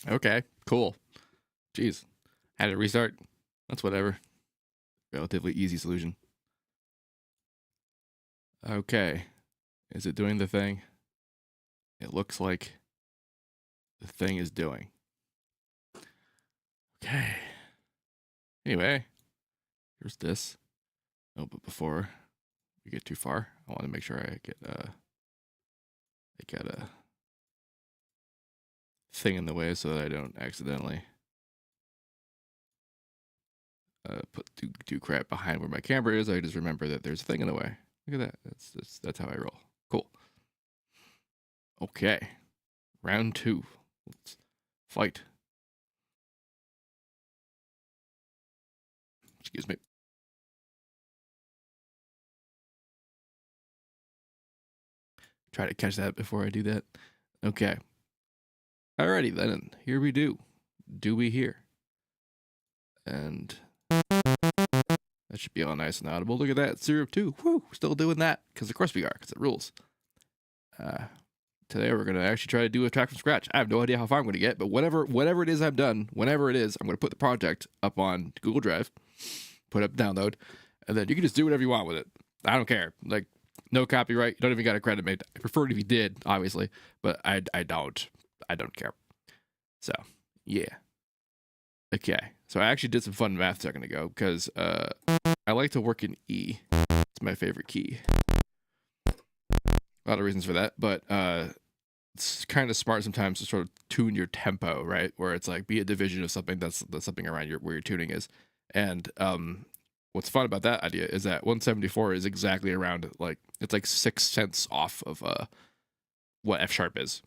Okay, cool. Jeez. Had to restart. That's whatever. Relatively easy solution. Okay. Is it doing the thing? It looks like the thing is doing. Okay. Anyway, here's this. Oh, but before we get too far, I want to make sure I get a thing in the way so that I don't accidentally do crap behind where my camera is. I just remember that there's a thing in the way. Look at that. That's how I roll. Cool. Okay. Round 2. Let's fight. Excuse me. Try to catch that before I do that. Okay. Alrighty then. Here we do. Do we hear? And that should be all nice and audible. Look at that. Serum 2. Woo! Still doing that. Because of course we are. Because it rules. Today we're going to actually try to do a track from scratch. I have no idea how far I'm going to get. But whatever it is I've done, whenever it is, I'm going to put the project up on Google Drive. Put up download. And then you can just do whatever you want with it. I don't care. Like, no copyright. You don't even got a credit made. I prefer it if you did, obviously. But I don't. I don't care. So, yeah. Okay. So I actually did some fun math a second ago because I like to work in E. It's my favorite key. A lot of reasons for that, but it's kind of smart sometimes to sort of tune your tempo, right? Where it's like be a division of something that's something around where your tuning is. And what's fun about that idea is that 174 is exactly around it's like 6 cents off of what F sharp is.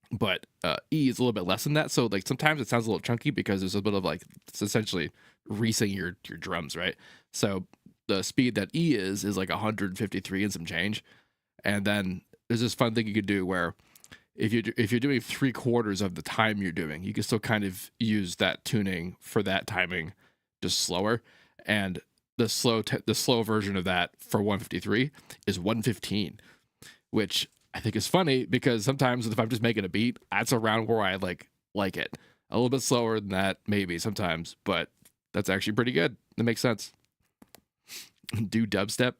But E is a little bit less than that, so like sometimes it sounds a little chunky because there's a bit of like it's essentially resetting your drums, right? So the speed that E is like 153 and some change, and then there's this fun thing you could do where if you're doing 3/4 of the time you're doing, you can still kind of use that tuning for that timing, just slower, and the slow version of that for 153 is 115, which I think is funny because sometimes if I'm just making a beat, that's around where I like it. A little bit slower than that, maybe sometimes, but that's actually pretty good. That makes sense. Do dubstep?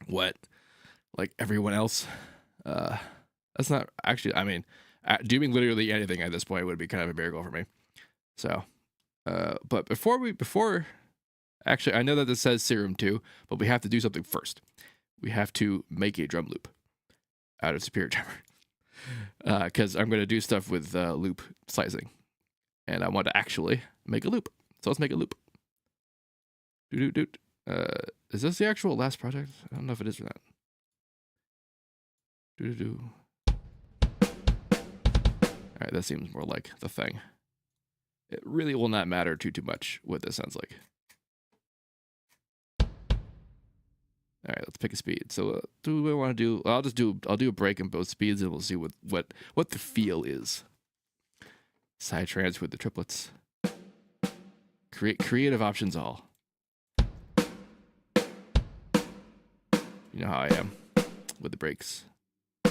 What? Like everyone else? That's not actually. I mean, doing literally anything at this point would be kind of a miracle for me. So, but before, actually, I know that this says Serum 2, but we have to do something first. We have to make a drum loop out of Superior Drummer, because I'm going to do stuff with loop slicing, and I want to actually make a loop. So let's make a loop. Is this the actual last project? I don't know if it is or not. All right, that seems more like the thing. It really will not matter too much what this sounds like. All right, let's pick a speed. So do we want to do? I'll do a break in both speeds, and we'll see what the feel is. Side trans with the triplets. Creative options all. You know how I am with the breaks. I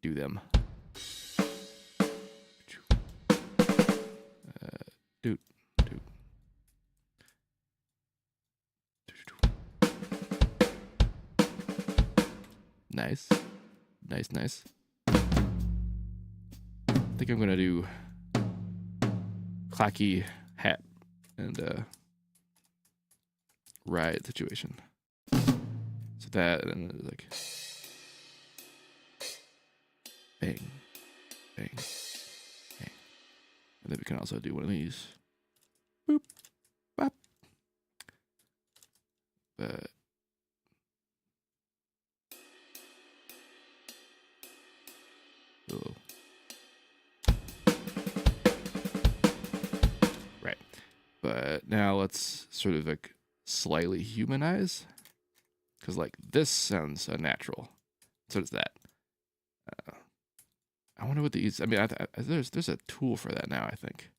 do them. Doot. Nice. I think I'm gonna do clacky hat and ride situation. So that and then like bang, bang, bang. And then we can also do one of these. Boop, bop. Oh. Right. But now let's sort of like slightly humanize. Because like this sounds unnatural. So does that. I wonder what these. I mean, there's a tool for that now. I think.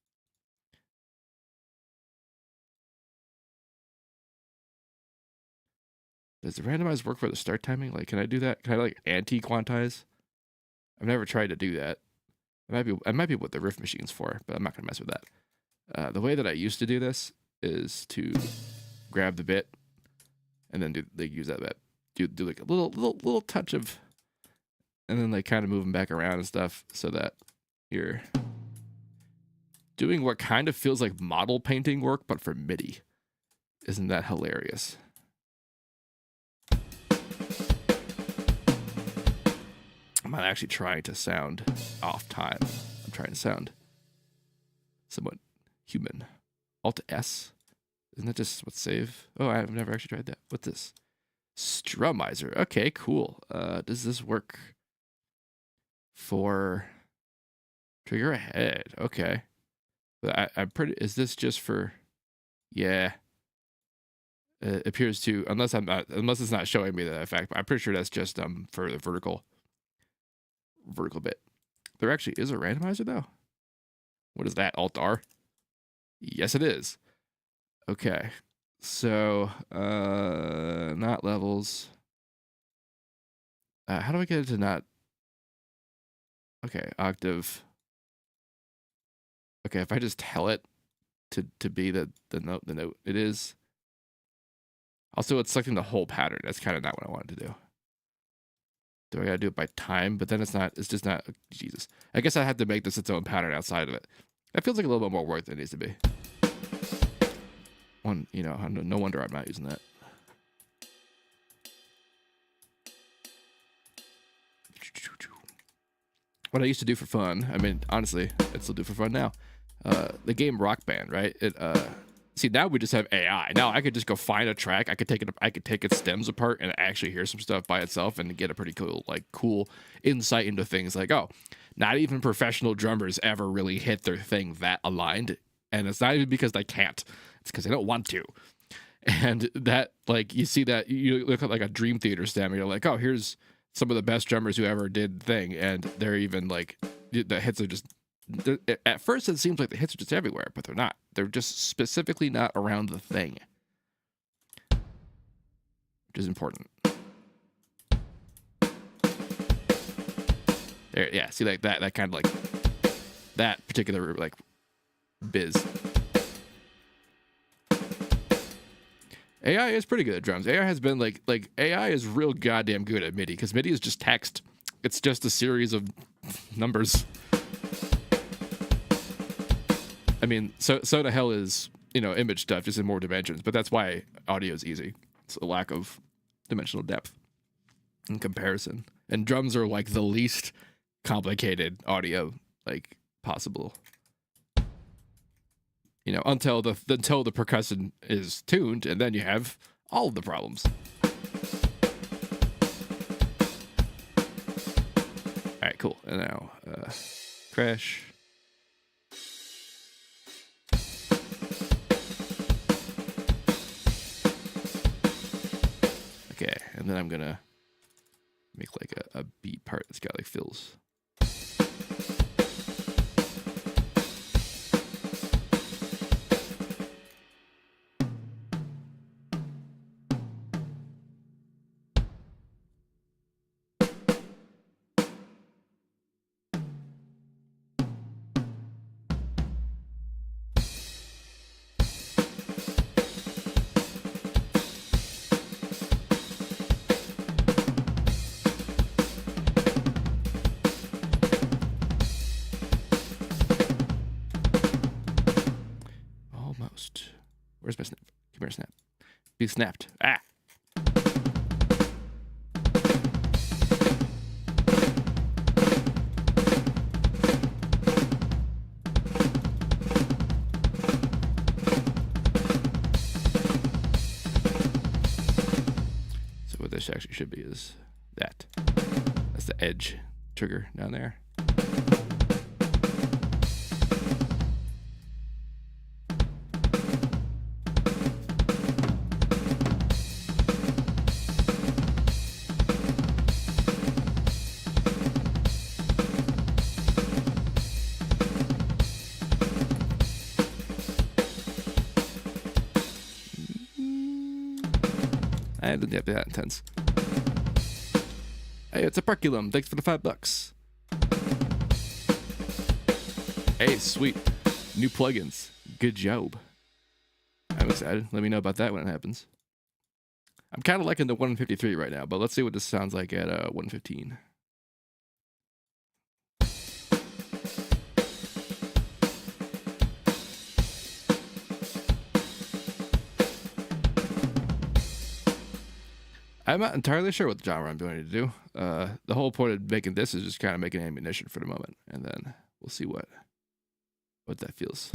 Does the randomize work for the start timing? Like, can I do that? Can I like anti-quantize? I've never tried to do that. It might be what the riff machine's for, but I'm not gonna mess with that. The way that I used to do this is to grab the bit and then use that bit. Do like a little touch of, and then like kind of move them back around and stuff so that you're doing what kind of feels like model painting work, but for MIDI. Isn't that hilarious? I'm not actually trying to sound off time. I'm trying to sound somewhat human. Alt S. Isn't that just what's save? Oh, I've never actually tried that. What's this? Strumizer. Okay, cool. Does this work for trigger ahead? Okay. But I'm pretty. Is this just for? Yeah. It appears to, unless it's not showing me that effect. But I'm pretty sure that's just for the vertical bit. There actually is a randomizer though. What is that? Alt R? Yes, it is. Okay. So, not levels. How do I get it to not? Okay, octave. Okay, if I just tell it to be the note it is. Also, it's selecting the whole pattern. That's kind of not what I wanted to do. Do I gotta do it by time? But then it's not. It's just not. Jesus. I guess I have to make this its own pattern outside of it. That feels like a little bit more work than it needs to be. No wonder I'm not using that. What I used to do for fun, I mean, honestly, I still do for fun now. The game Rock Band, right? See, now we just have AI. Now I could just go find a track. I could take its stems apart and actually hear some stuff by itself and get a pretty cool insight into things like, oh, not even professional drummers ever really hit their thing that aligned. And it's not even because they can't. It's because they don't want to. And that, like, you see that, you look at like a Dream Theater stem, and you're like, oh, here's some of the best drummers who ever did thing. And they're even like, the hits are just, at first it seems like the hits are just everywhere, but they're not. They're just specifically not around the thing, which is important. There, yeah, see, like that kind of like, that particular like biz. AI is pretty good at drums. AI has been like AI is real goddamn good at MIDI, because MIDI is just text. It's just a series of numbers. I mean, so to hell is, image stuff, just in more dimensions, but that's why audio is easy. It's a lack of dimensional depth in comparison. And drums are like the least complicated audio like possible. Until the percussion is tuned, and then you have all of the problems. All right, cool. And now crash. Okay, and then I'm gonna make like a beat part that's got like fills. Where's my snap? Come here, snap. Be snapped. Ah! So what this actually should be is that. That's the edge trigger down there. I didn't have to be that intense. Hey, it's a perculum. Thanks for the $5. Hey, sweet. New plugins. Good job. I'm excited. Let me know about that when it happens. I'm kind of liking the 153 right now, but let's see what this sounds like at 115. I'm not entirely sure what genre I'm going to do. The whole point of making this is just kind of making ammunition for the moment, and then we'll see what that feels.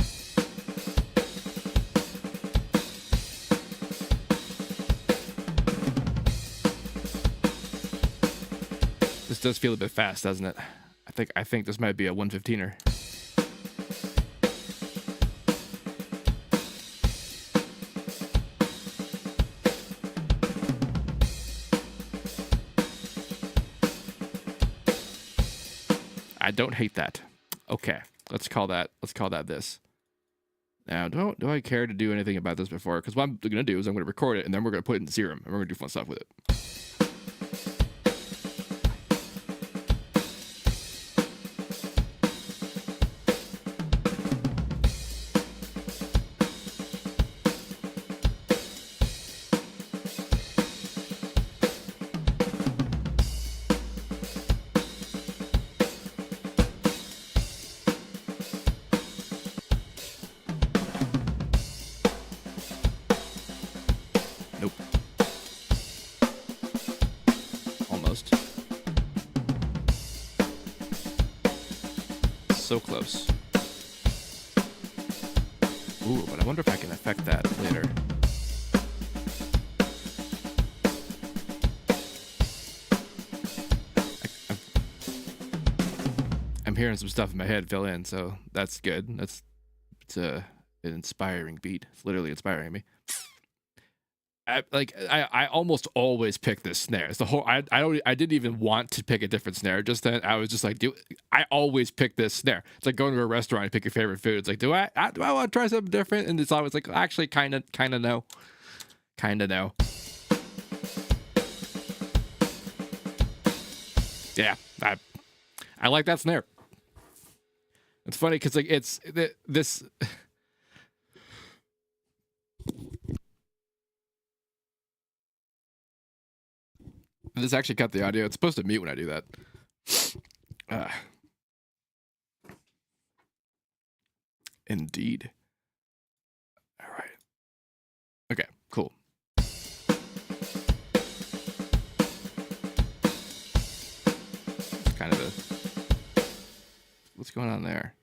This does feel a bit fast, doesn't it? I think this might be a 115er. I don't hate that. Okay, let's call that this. Now, do I care to do anything about this before? Because what I'm going to do is I'm going to record it, and then we're going to put it in Serum, and we're going to do fun stuff with it. Nope. Almost. So close. Ooh, but I wonder if I can affect that later. I'm hearing some stuff in my head fill in, so that's good. It's an inspiring beat. It's literally inspiring me. I almost always pick this snare. It's the whole. I didn't even want to pick a different snare. Just then, I was just like, I always pick this snare. It's like going to a restaurant and pick your favorite food. It's like, do I want to try something different? And it's always like, actually, kind of no. Yeah, I like that snare. It's funny because like it's this. This actually cut the audio. It's supposed to mute when I do that. Indeed. All right. Okay, cool. It's kind of a... What's going on there?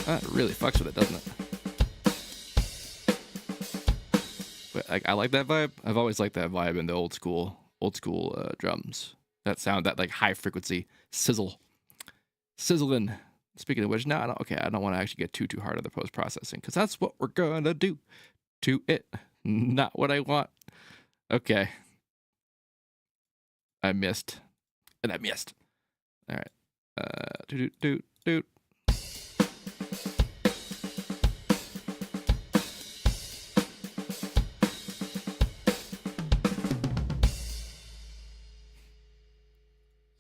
That really fucks with it, doesn't it? But I like that vibe. I've always liked that vibe in the old school drums. That sound, that like high frequency sizzling. Speaking of which, now I don't want to actually get too hard on the post processing because that's what we're gonna do to it. Not what I want. Okay. I missed. And I missed. All right. Doot.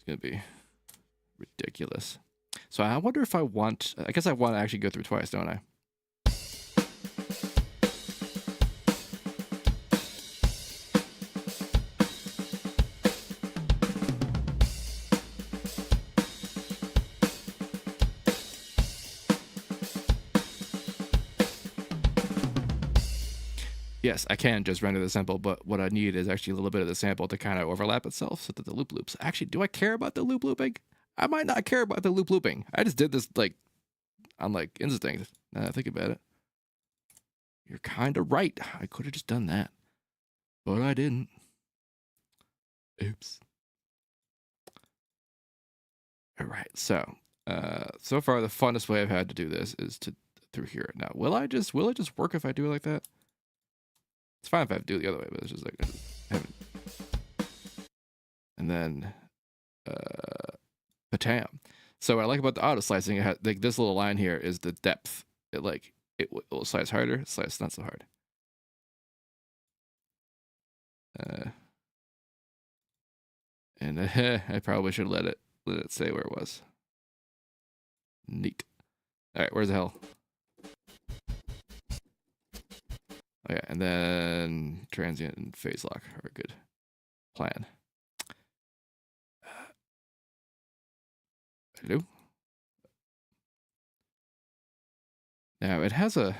Gonna be ridiculous. So I wonder if I guess I want to actually go through twice, don't I? Yes, I can just render the sample, but what I need is actually a little bit of the sample to kind of overlap itself so that the loop loops. Actually, do I care about the loop looping? I might not care about the loop looping. I just did this like on like instinct. Now that I think about it. You're kind of right. I could have just done that, but I didn't. Oops. All right, so So far the funnest way I've had to do this is through here. Now, will it just work if I do it like that? It's fine if I do it the other way, but it's just like I haven't. And then patam. So what I like about the auto slicing, it has, like this little line here is the depth. It will slice harder, slice not so hard. And I probably should let it say where it was. Neat. All right, where's the hell? Oh yeah, and then transient and phase lock are a good plan. Hello. Now it has a.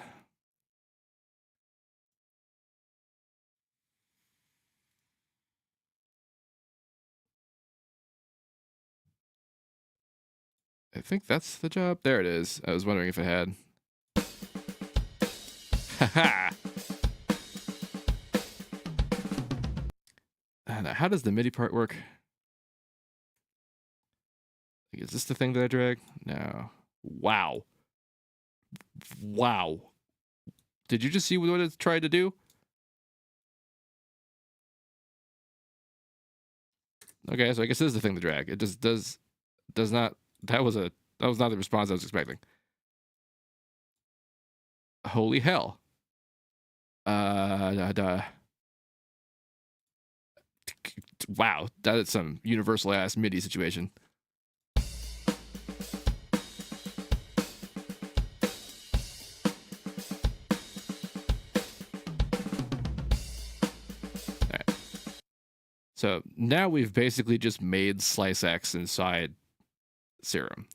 I think that's the job. There it is. I was wondering if it had. Haha. Now, how does the MIDI part work? Is this the thing that I drag? No. Wow. Wow. Did you just see what it tried to do? Okay, so I guess this is the thing to drag. It just does not. That was not the response I was expecting. Holy hell. Wow, that is some universal ass MIDI situation. So now we've basically just made Slice X inside Serum.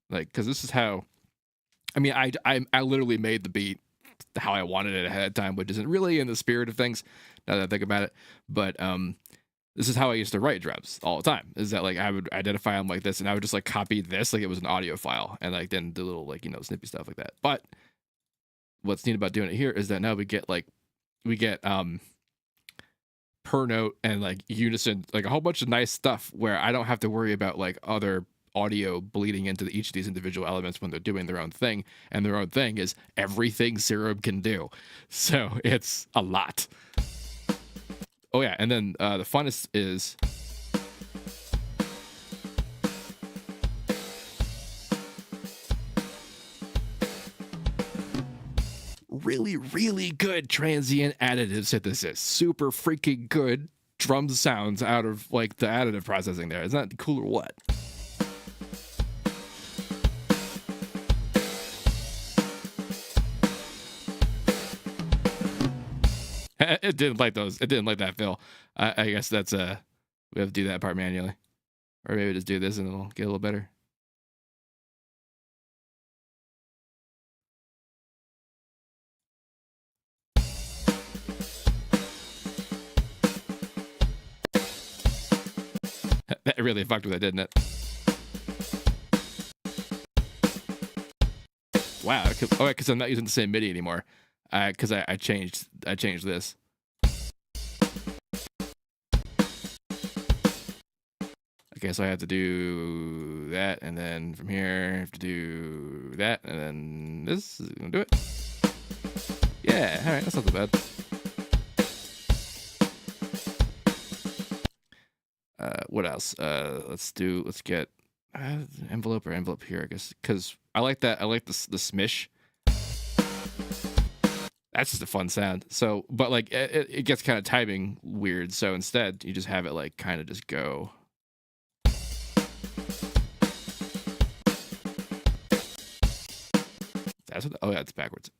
Like, because this is how, I mean, I literally made the beat how I wanted it ahead of time, which isn't really in the spirit of things now that I think about it. But this is how I used to write drums all the time, is that like I would identify them like this and I would just like copy this like it was an audio file and like then do little like, you know, snippy stuff like that. But what's neat about doing it here is that now we get per note and like unison, like a whole bunch of nice stuff where I don't have to worry about like other audio bleeding into each of these individual elements when they're doing their own thing. And their own thing is everything Serum can do. So it's a lot. Oh yeah, and then the funnest is really, really good transient additive synthesis. Super freaking good drum sounds out of like the additive processing there. Isn't that cool or what? It didn't like those. It didn't like that fill. I guess that's we have to do that part manually, or maybe just do this and it'll get a little better. That really fucked with it, didn't it? Wow. Oh, because I'm not using the same MIDI anymore. Because I changed this. Okay, so I have to do that, and then from here I have to do that, and then this is gonna do it. Yeah, all right, that's not too bad. What else? Let's get envelope here, I guess, because I like that. I like the smish. That's just a fun sound. So, but like it gets kind of timing weird. So instead, you just have it like kind of just go. That's what. Oh yeah, it's backwards.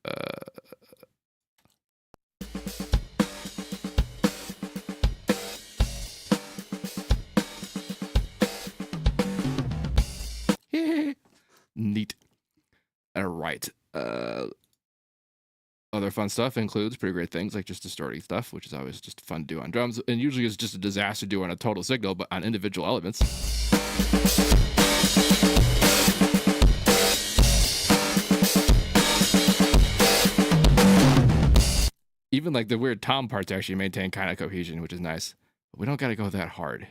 Neat. All right. Other fun stuff includes pretty great things like just distorting stuff, which is always just fun to do on drums, and usually is just a disaster to do on a total signal, but on individual elements. Even like the weird tom parts actually maintain kind of cohesion, which is nice. But we don't got to go that hard.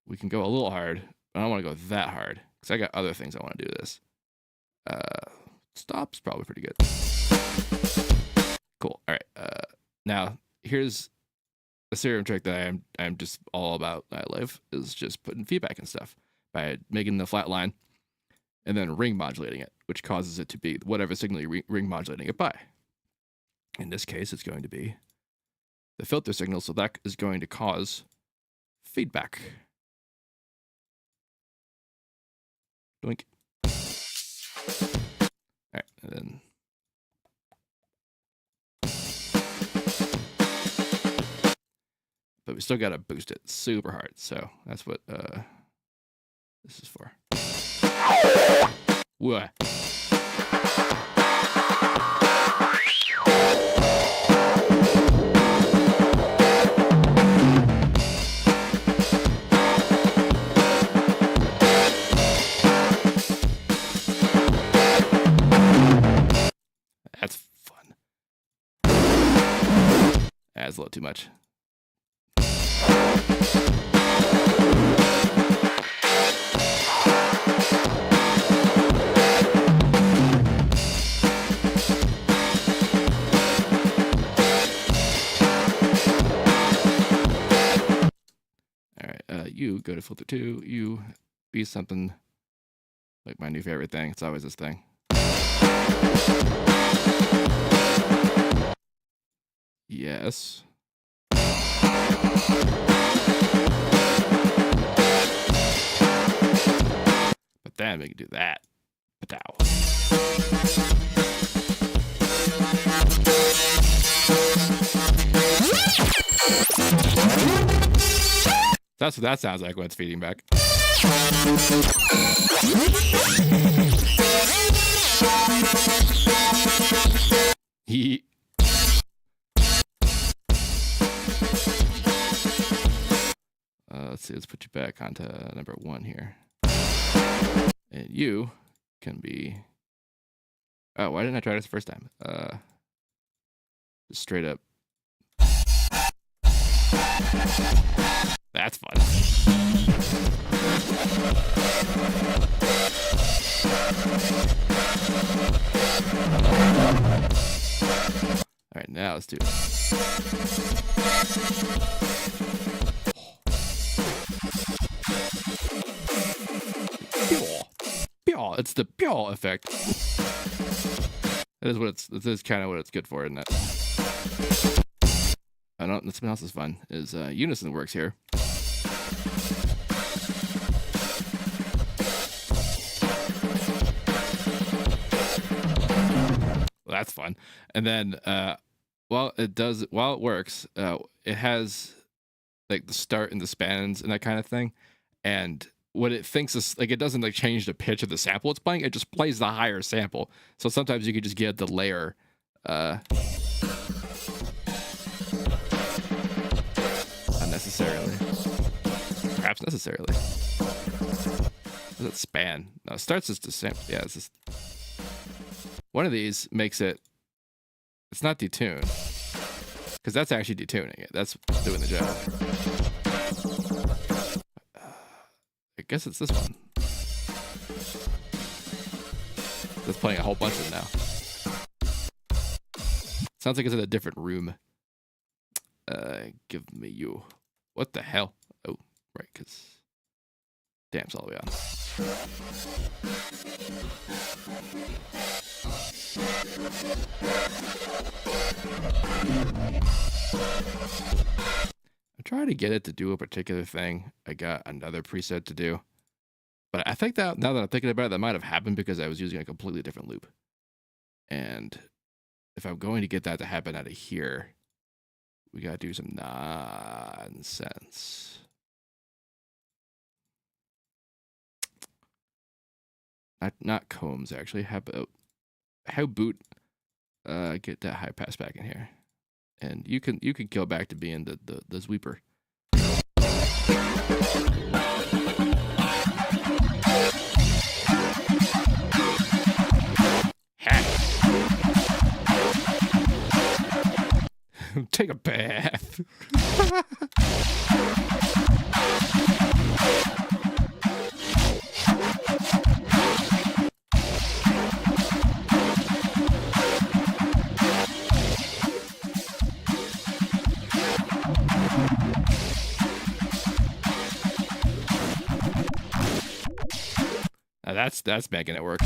We can go a little hard, but I don't want to go that hard because I got other things I want to do this. Stop's probably pretty good. Cool. All right. Now here's a Serum trick that I'm just all about. I live is just putting feedback and stuff by making the flat line and then ring modulating it, which causes it to be whatever signal you ring modulating it by. In this case, it's going to be the filter signal, so that is going to cause feedback. Doink. All right, and then but we still got to boost it super hard, so that's what this is for. What? That's fun. That's a little too much. You go to filter 2, you be something like my new favorite thing. It's always this thing. Yes. But then we can do that. Patow. That's what that sounds like when it's feeding back. Let's see, let's put you back onto number 1 here. And you can be... Oh, why didn't I try this the first time? Just straight up. That's fun. All right, now let's do it. It's the pure effect. That is what it's. This is kind of what it's good for, isn't it? I don't. Something else is fun. Is unison works here. Well, that's fun. And then, while it works, it has like the start and the spans and that kind of thing, and what it thinks is like it doesn't like change the pitch of the sample it's playing. It just plays the higher sample. So sometimes you could just get the layer. Unnecessarily. Perhaps necessarily. What does it span? No, it starts as the same. Yeah, it's just one of these makes it. It's not detune, because that's actually detuning it. That's doing the job. I guess it's this one. It's playing a whole bunch of them now. Sounds like it's in a different room. Give me you. What the hell? Oh, right, because damn, it's all the way on. I try to get it to do a particular thing. I got another preset to do. But I think that now that I'm thinking about it, that might have happened because I was using a completely different loop. And if I'm going to get that to happen out of here, we got to do some nonsense. Not combs, actually. How boot get that high pass back in here? And you can go back to being the sweeper. Take a bath. That's making it work.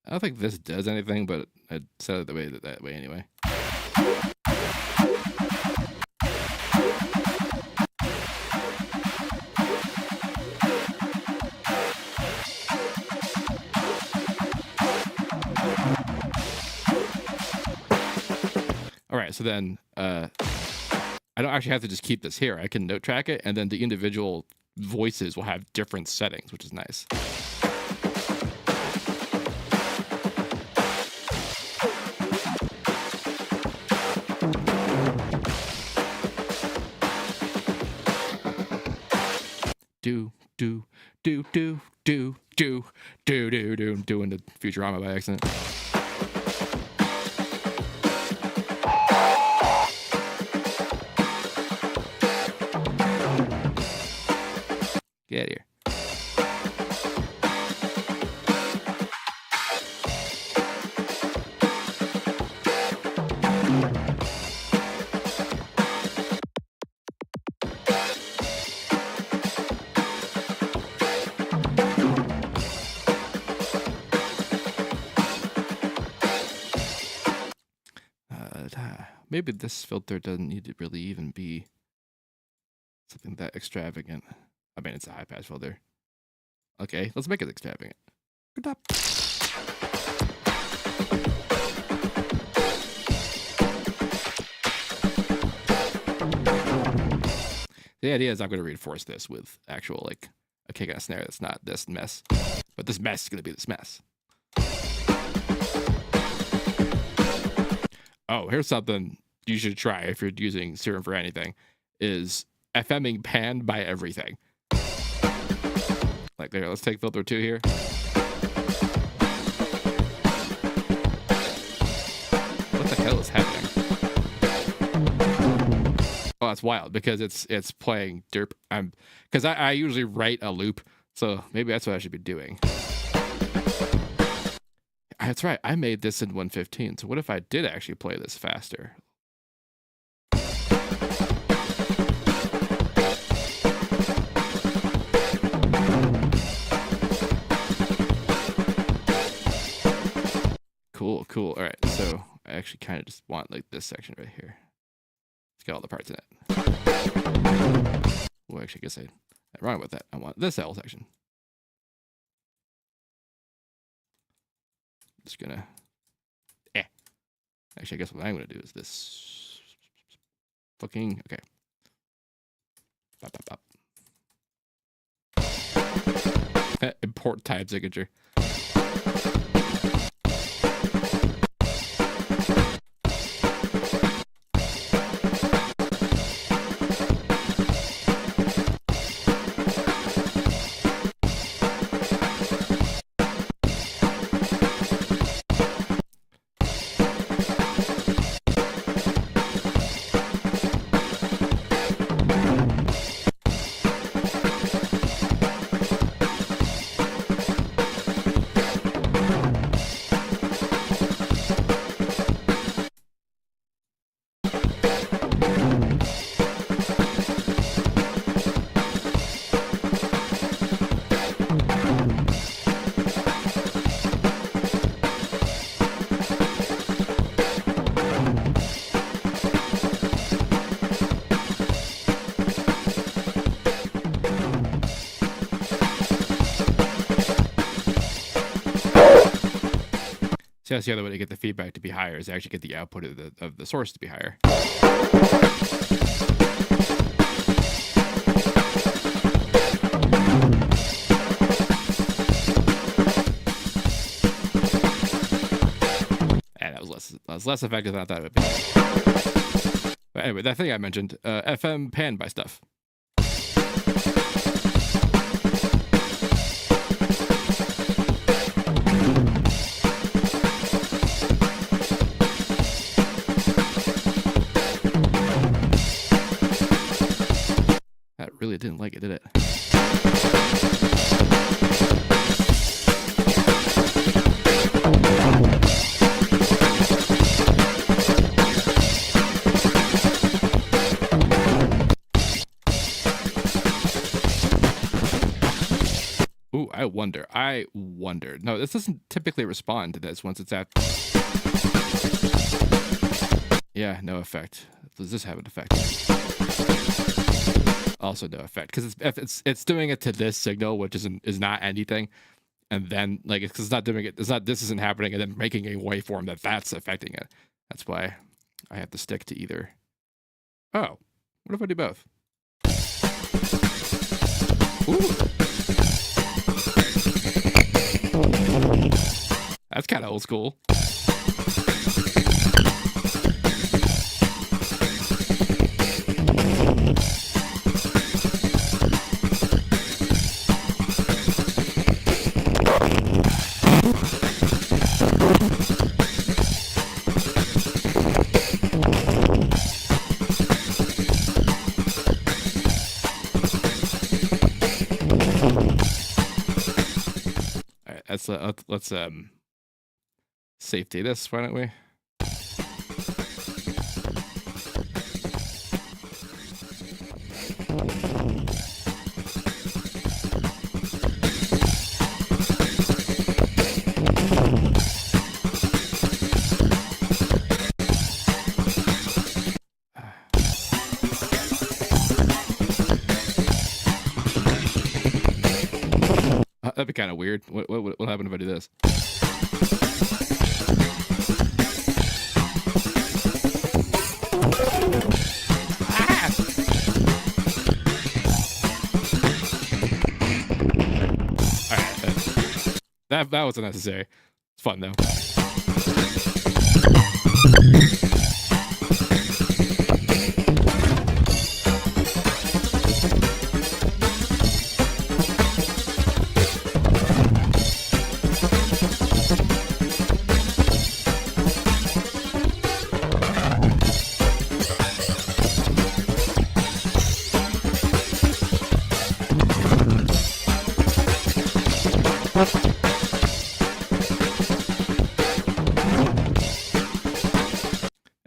I don't think this does anything, but I set it that way anyway. All right, so then I don't actually have to just keep this here. I can note track it, and then the individual voices will have different settings, which is nice. Do do do do do do do do do. I'm doing the Futurama by accident. Get out of here. Maybe this filter doesn't need to really even be something that extravagant. I mean, it's a high pass filter. Okay, let's make it extravagant. Good up. The idea is I'm going to reinforce this with actual, like, a kick and a snare that's not this mess. But this mess is going to be this mess. Oh, here's something you should try if you're using Serum for anything, is FMing pan by everything. Like, there, let's take filter 2 here. What the hell is happening? Oh, that's wild, because it's playing derp. Because I usually write a loop, so maybe that's what I should be doing. That's right, I made this in 115, so what if I did actually play this faster? Cool. All right, so I actually kind of just want like this section right here. It's got all the parts in it. Well, actually, I guess I'm wrong about that. I want this L section. Just gonna, Actually, I guess what I'm gonna do is this. Fucking okay. Bop. Import type signature. So that's the other way to get the feedback to be higher, is actually get the output of the source to be higher. And that was less effective than I thought it would be. But anyway, that thing I mentioned, FM pan by stuff. did it. Ooh, I wonder. No, this doesn't typically respond to this once it's at... Yeah, no effect. Does this have an effect? Also no effect, because it's doing it to this signal, which is not anything, and then like it's not doing it. It's not, this isn't happening, and then making a waveform that's affecting it. That's why I have to stick to either. Oh, what if I do both? Ooh. That's kind of old school. All right, let's safety this, why don't we? That'd be kind of weird. What happened if I do this? Ah! All right, that was unnecessary. It's fun though.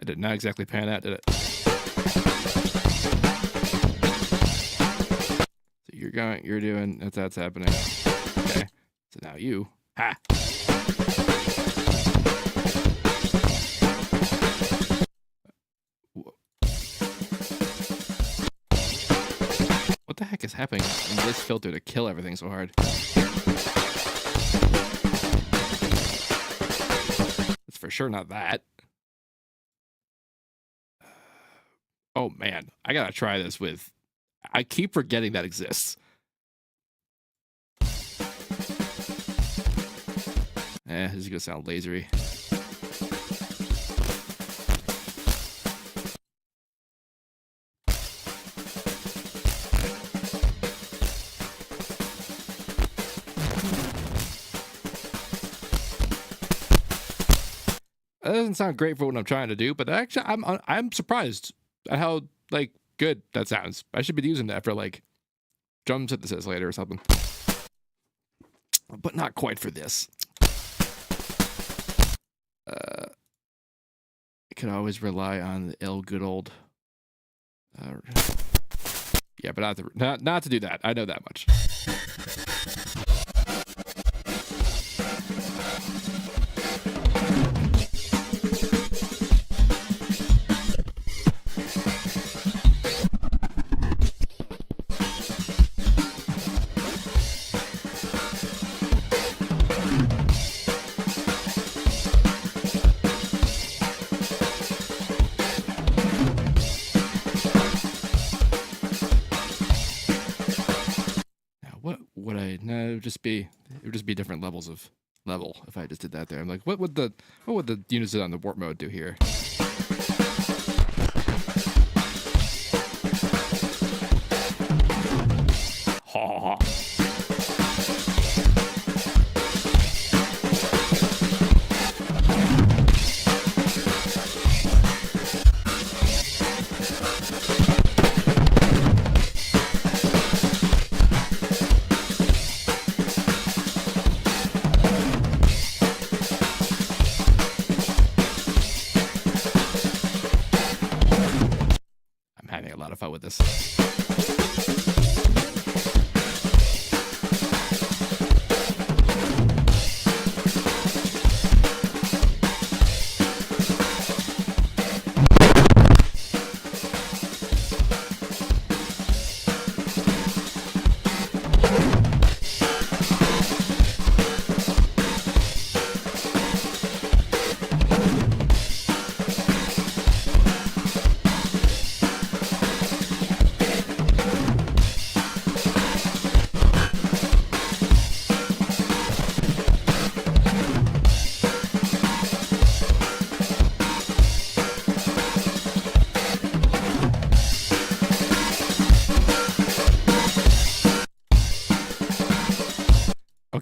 It did not exactly pan out, did it? So you're doing, that's happening. Okay. So now you, ha! What the heck is happening in this filter to kill everything so hard? It's for sure not that. Oh man, I gotta try this with... I keep forgetting that exists. This is gonna sound lasery. That doesn't sound great for what I'm trying to do, but actually, I'm surprised at how like good that sounds. I should be using that for like drum synthesis later or something, but not quite for this. I could always rely on the good old. Yeah, but not to do that. I know that much. It would just be different levels of level if I just did that there. I'm like, what would the units on the warp mode do here? Ha ha ha.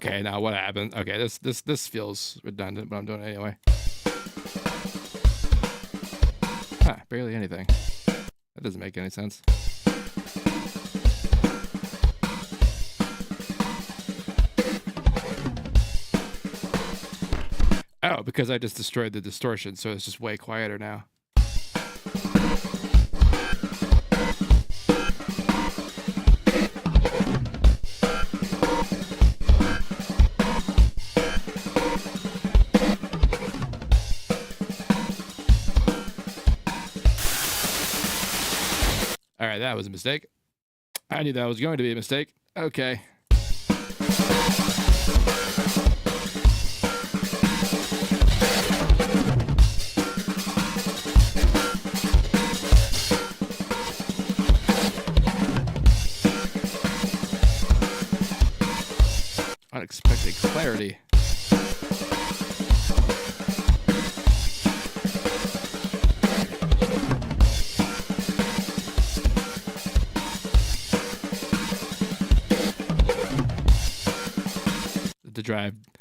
Okay, now what happened? Okay, this feels redundant, but I'm doing it anyway. Huh, barely anything. That doesn't make any sense. Oh, because I just destroyed the distortion, so it's just way quieter now. All right, that was a mistake. I knew that was going to be a mistake. Okay. Unexpected clarity.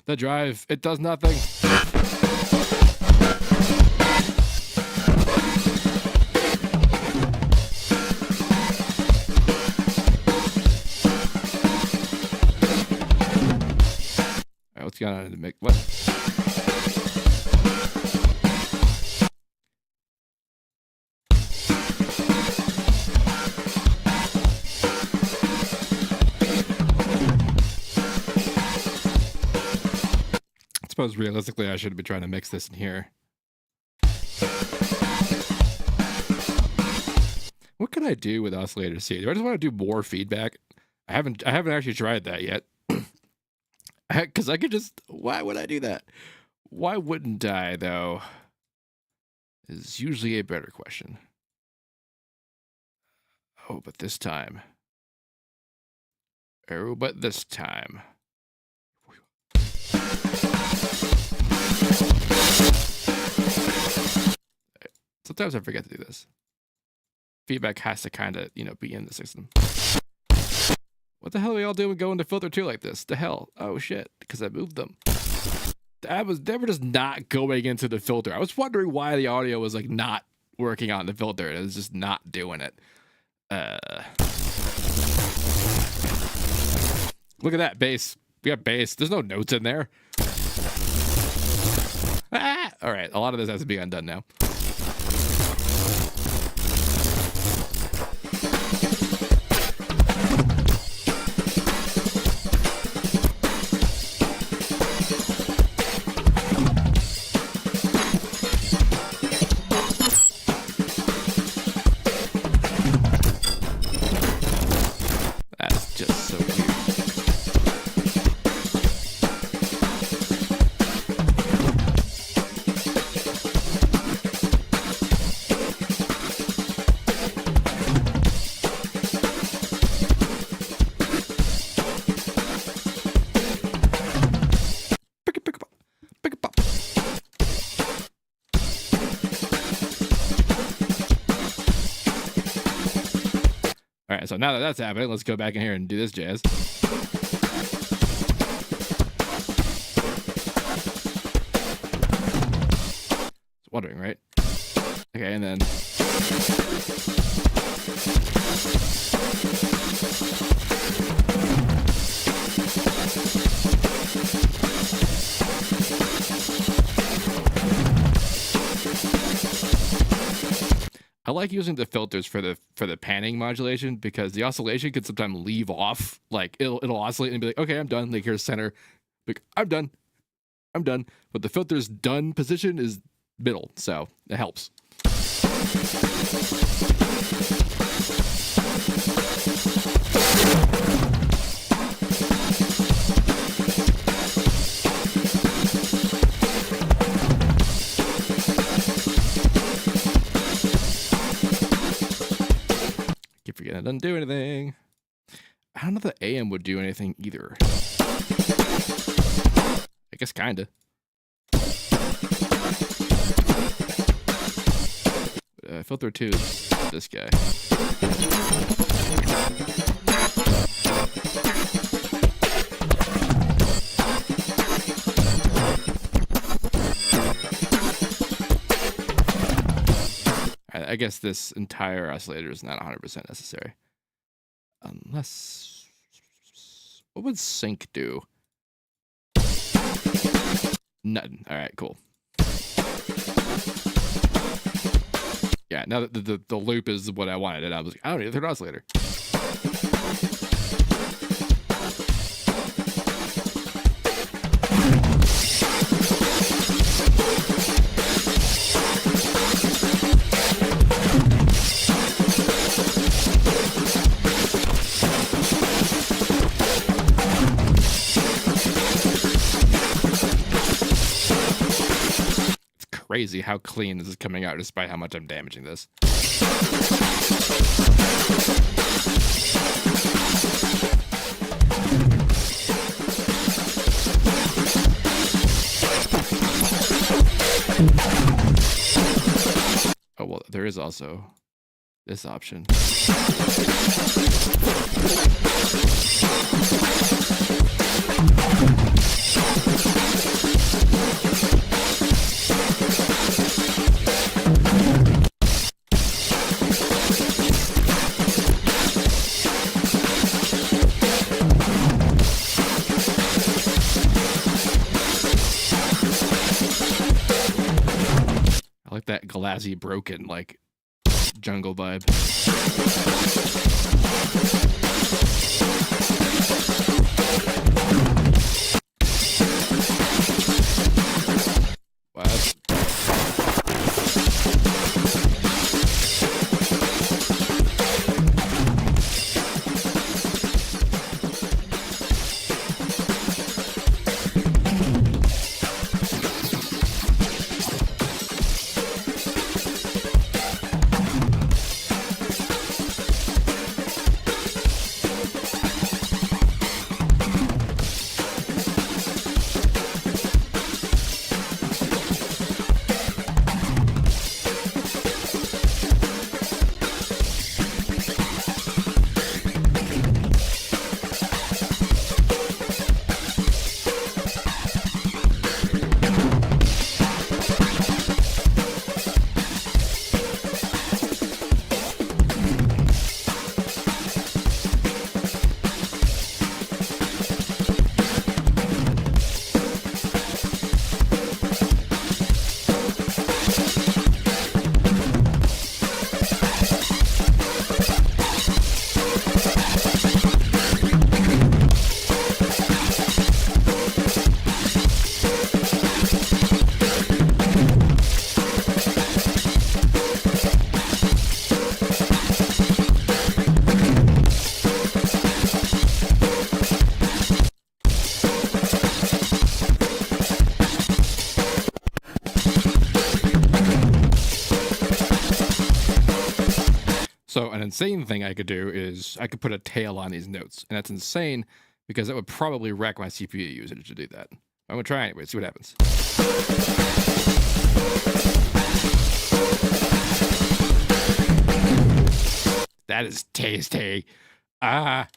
The drive, it does nothing. All right, what's going on in the mix? What? I suppose realistically I should be trying to mix this in here. What could I do with oscillator C? Do I just want to do more feedback? I haven't actually tried that yet. Because I could just, why would I do that? Why wouldn't I though? Is usually a better question. Oh, but this time. Oh, but this time. Sometimes I forget to do this. Feedback has to kind of, be in the system. What the hell are we all doing going to filter 2 like this? The hell? Oh shit, because I moved them. They were just not going into the filter. I was wondering why the audio was like not working on the filter. It was just not doing it. Look at that bass. We got bass. There's no notes in there. Ah! All right, a lot of this has to be undone now. So now that that's happening, let's go back in here and do this jazz. Just wondering, right? Okay, and then... I like using the filters for the panning modulation because the oscillation can sometimes leave off. Like it'll oscillate and be like, okay, I'm done. Like here's center. Like I'm done. But the filter's done position is middle, so it helps. It doesn't do anything. I don't know if the AM would do anything either. I guess kinda. Filter 2 is this guy. guess this entire oscillator is not 100% necessary. Unless... What would sync do? Nothing. All right, cool. Yeah, now that the loop is what I wanted, and I was like, I don't need a third oscillator. Crazy how clean this is coming out despite how much I'm damaging this. Oh, well, there is also this option. I like that glassy broken like jungle vibe. What? So an insane thing I could do is I could put a tail on these notes, and that's insane because that would probably wreck my CPU usage to do that. I'm gonna try anyway, see what happens. That is tasty. Ah.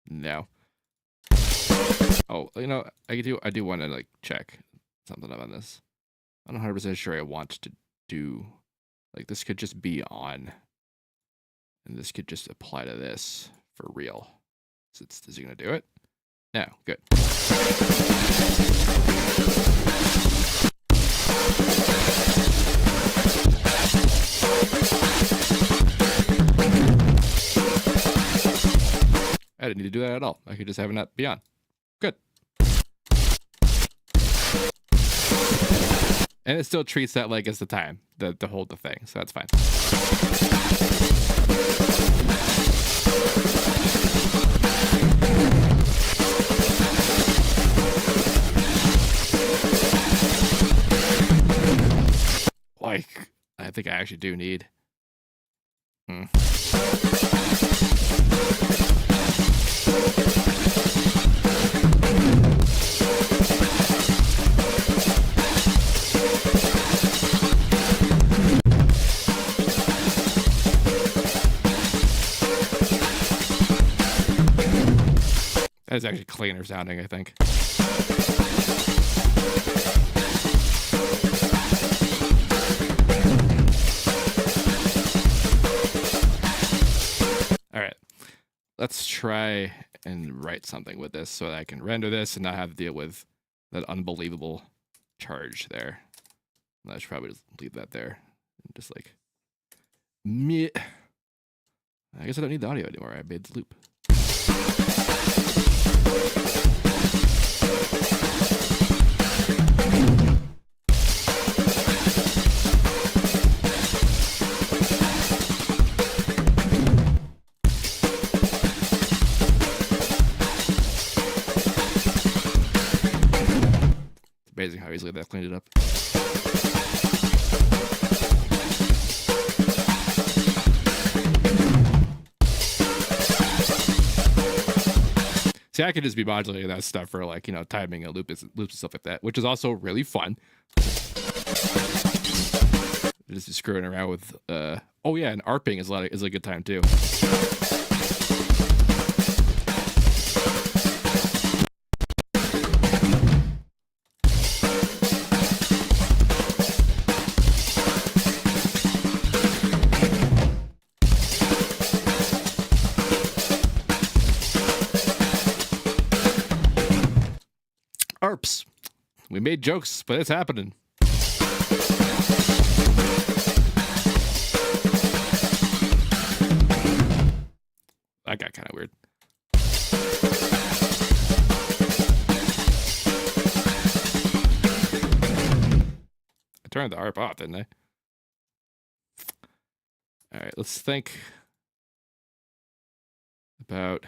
No. Oh, you know, I do want to like check something up on this. I'm not 100% sure I want to do like this could just be on, and this could just apply to this for real. So is he gonna do it? No, good. I didn't need to do that at all. I could just have it not be on. Good. And it still treats that like it's the time to hold the thing, so that's fine. Like, I think I actually do need. That's actually cleaner sounding, I think. All right, let's try and write something with this so that I can render this and not have to deal with that unbelievable charge there. I should probably just leave that there. And just like, meh. I guess I don't need the audio anymore. I made the loop. It's amazing how easily that cleaned it up. See, I could just be modulating that stuff for like, you know, timing and loops and stuff like that, which is also really fun. Just screwing around with, oh yeah, and ARPing is a good time too. ARPs. We made jokes, but it's happening. That got kind of weird. I turned the ARP off, didn't I? All right, let's think about...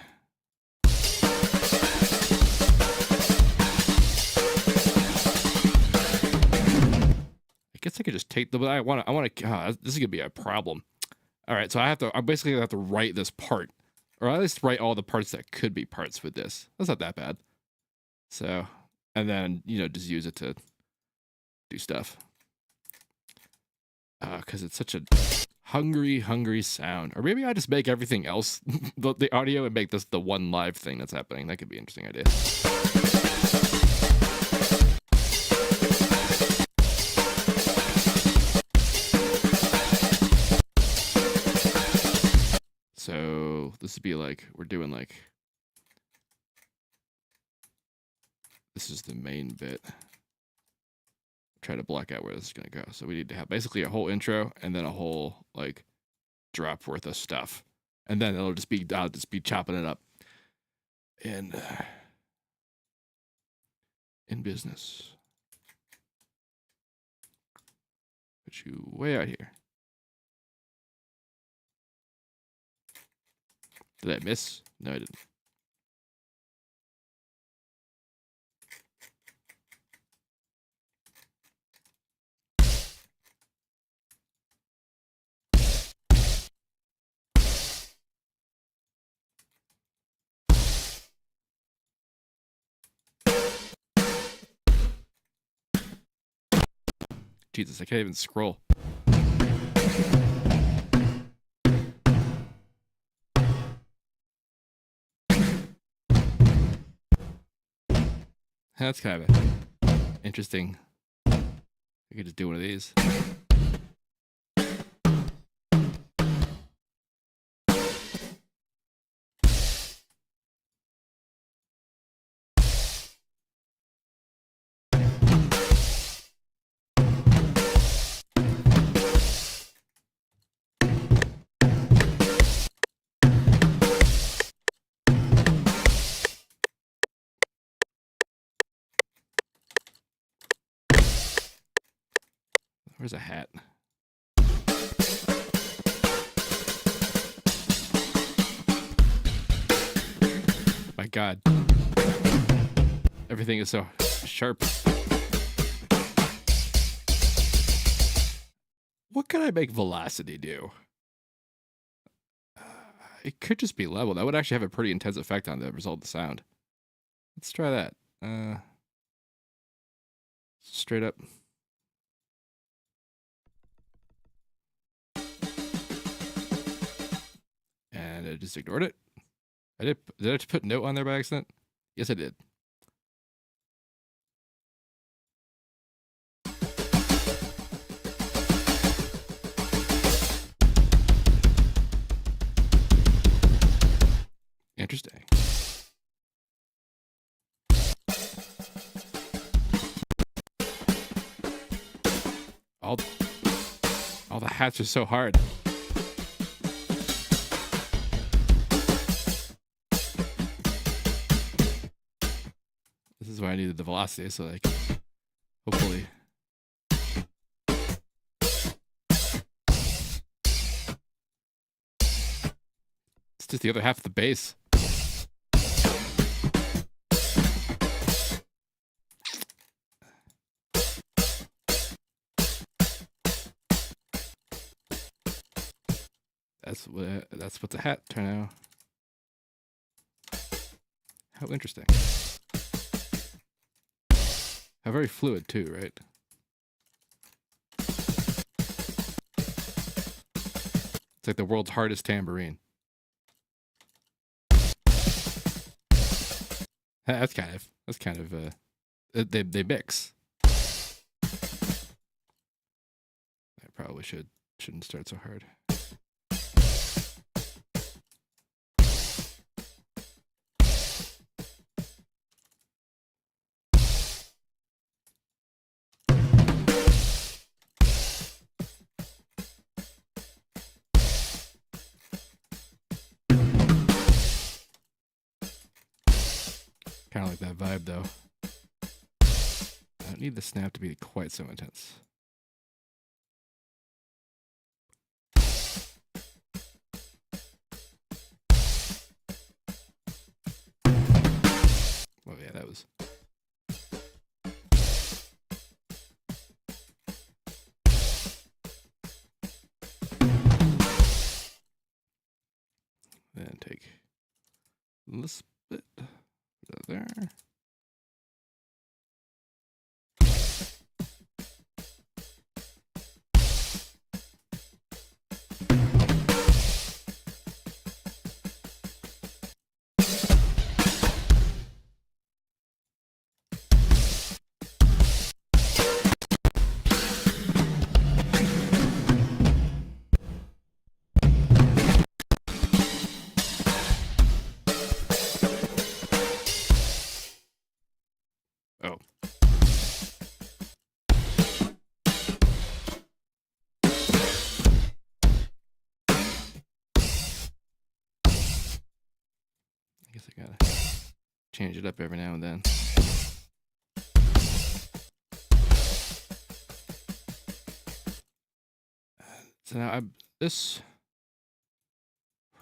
I guess I could just take the, but I want to, this is going to be a problem. All right, so I basically have to write this part, or at least write all the parts that could be parts with this. That's not that bad. So, and then, you know, just use it to do stuff. Because it's such a hungry sound. Or maybe I just make everything else, the audio, and make this the one live thing that's happening. That could be an interesting idea. So this would be like, we're doing like, this is the main bit. Try to block out where this is going to go. So we need to have basically a whole intro and then a whole like drop worth of stuff. And then I'll just be chopping it up. And in business. Put you way out here. Did I miss? No, I didn't. Jesus, I can't even scroll. That's kind of interesting. I could just do one of these. Where's a hat? My God. Everything is so sharp. What can I make velocity do? It could just be level. That would actually have a pretty intense effect on the result of the sound. Let's try that. Straight up. And I just ignored it. Did I just put note on there by accident? Yes, I did. Interesting. All the hats are so hard. This is why I needed the velocity, so like, hopefully. It's just the other half of the base. That's what the hat turn out. How interesting. How very fluid too, right? It's like the world's hardest tambourine. That's kind of they mix. I probably shouldn't start so hard. Kind of like that vibe, though. I don't need the snap to be quite so intense. Oh, yeah, that was... Then take this bit there. Oh. I guess I gotta change it up every now and then. So now this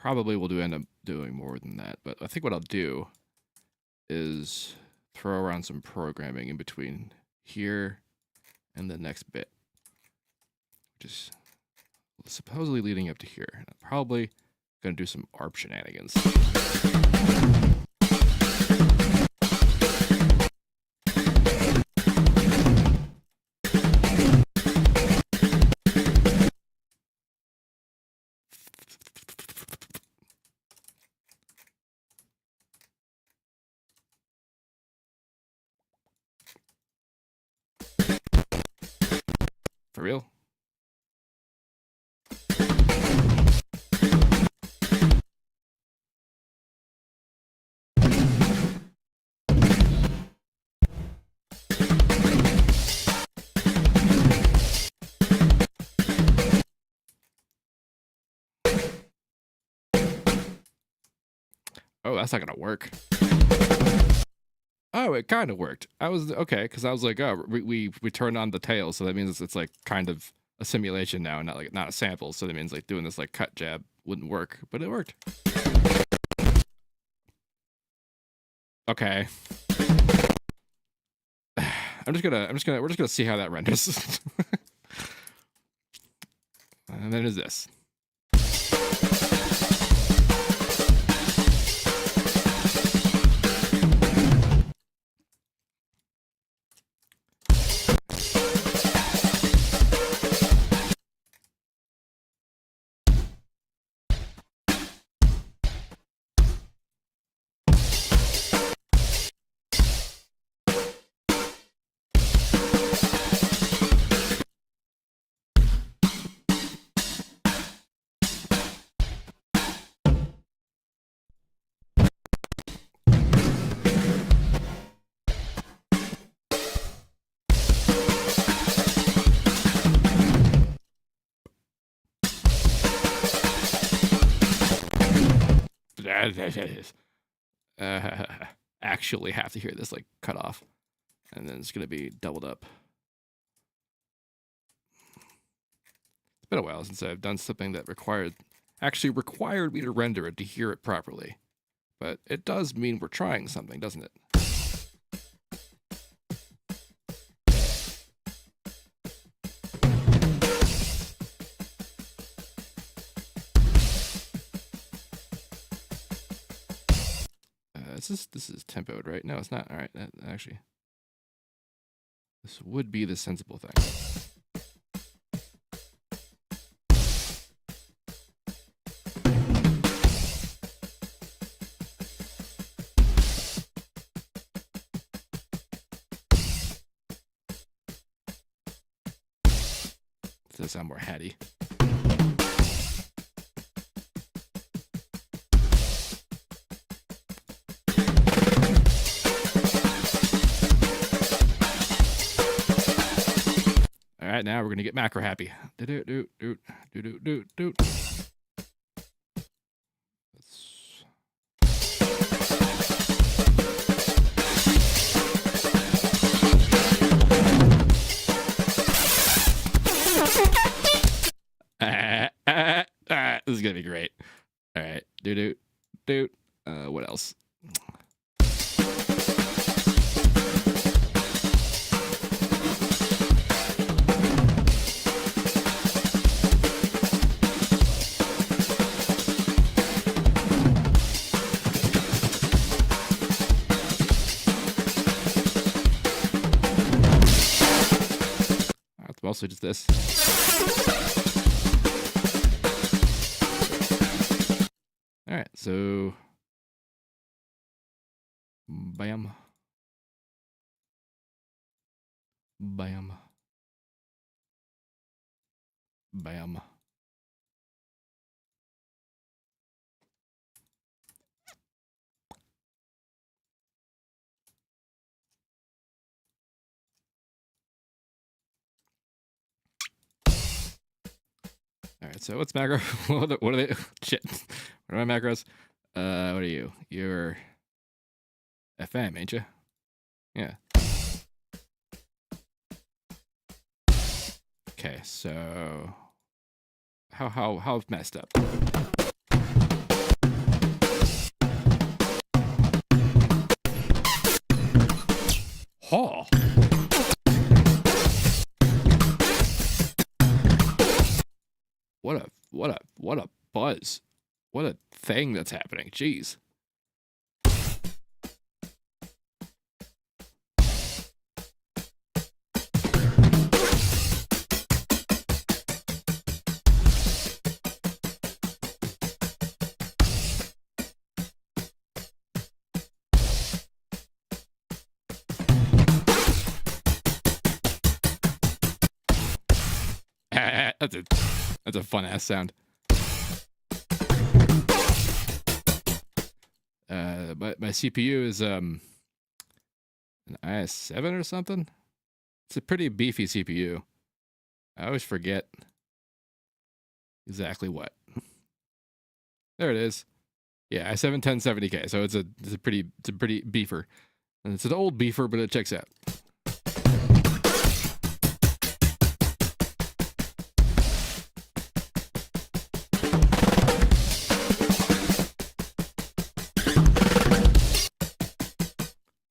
probably will end up doing more than that, but I think what I'll do is throw around some programming in between here and the next bit, which is supposedly leading up to here. And I'm probably going to do some ARP shenanigans. For real? Oh, that's not gonna work. Oh, it kind of worked. I was okay because I was like, oh, we turned on the tail, so that means it's like kind of a simulation now, not a sample. So that means like doing this like cut jab wouldn't work, but it worked. Okay. We're just gonna see how that renders. And then is this. actually have to hear this like cut off, and then it's gonna be doubled up. It's been a while since I've done something that actually required me to render it to hear it properly, but it does mean we're trying something, doesn't it? This is tempoed, right? No, it's not. All right, actually, this would be the sensible thing. Does that sound more hatty? All right, now we're gonna get macro happy. Do. This is gonna be great. All right, do. What else? It's mostly just this. All right, so bam, bam, bam. All right, so what's macro? What are they? Shit. What are my macros? What are you? You're FM, ain't you? Yeah. Okay, so how messed up? Oh. What a buzz. What a thing that's happening. Jeez. That's a fun ass sound. My CPU is an i7 or something. It's a pretty beefy CPU. I always forget exactly what. There it is. Yeah, i7 1070K. So it's a pretty beefer. And it's an old beefer, but it checks out.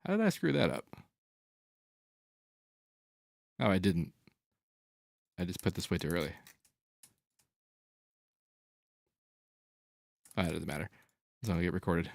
How did I screw that up? Oh, I didn't. I just put this way too early. Oh, it doesn't matter. It's not gonna get recorded.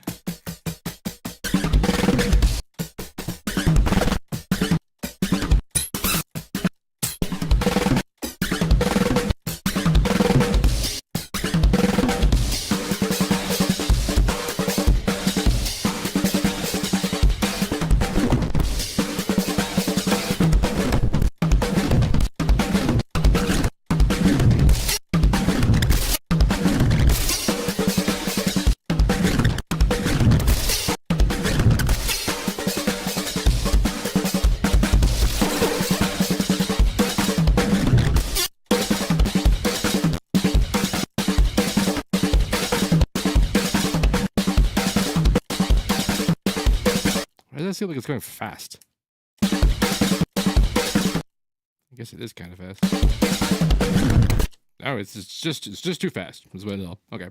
seem like it's going fast. I guess it is kind of fast. Oh, it's just too fast. Is what it is. Okay.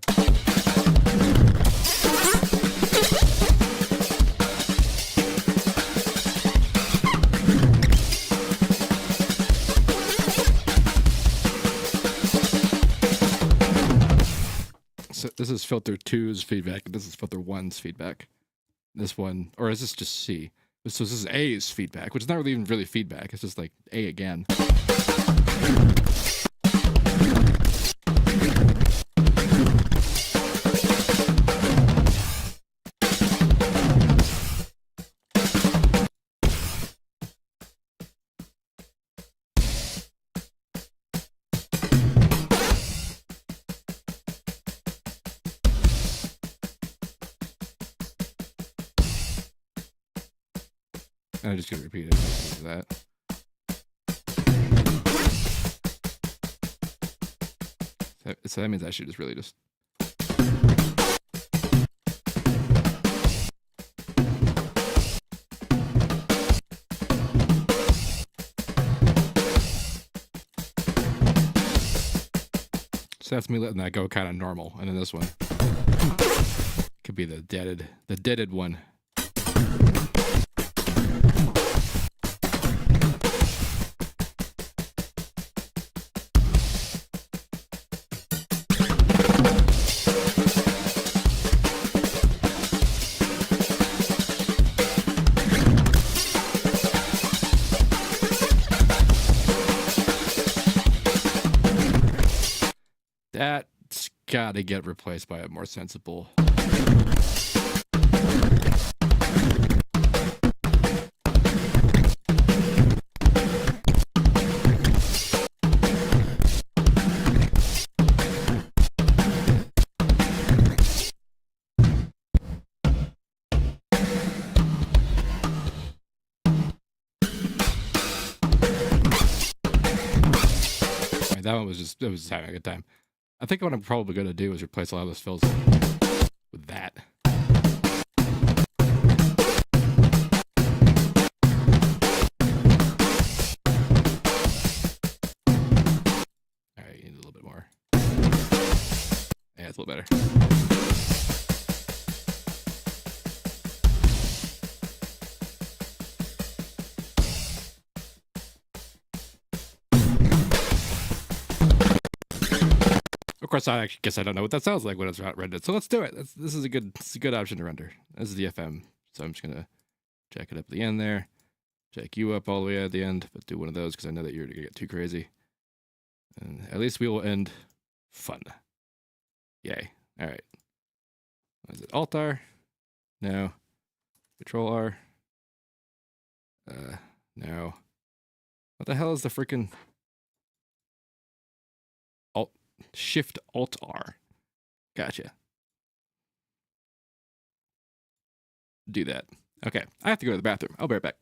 So this is filter 2's feedback. This is filter 1's feedback. This one, or is this just C? So this is A's feedback, which is not really even really feedback. It's just like A again. I'm just gonna repeat it. That. So that means I should just really just. So that's me letting that go kind of normal, and then this one could be the deaded one. That's gotta get replaced by a more sensible. That one was just, it was just having a good time. I think what I'm probably going to do is replace a lot of those fills with that. All right, you need a little bit more. Yeah, it's a little better. Of course, I actually guess I don't know what that sounds like when it's rendered. So let's do it. This is a good option to render. This is the FM. So I'm just gonna jack it up at the end there. Jack you up all the way at the end, but do one of those because I know that you're gonna get too crazy. And at least we will end fun. Yay. All right. What is it? Alt R? No. Control R? No. What the hell is the freaking Alt? Shift Alt R. Gotcha. Do that. Okay. I have to go to the bathroom. I'll be right back.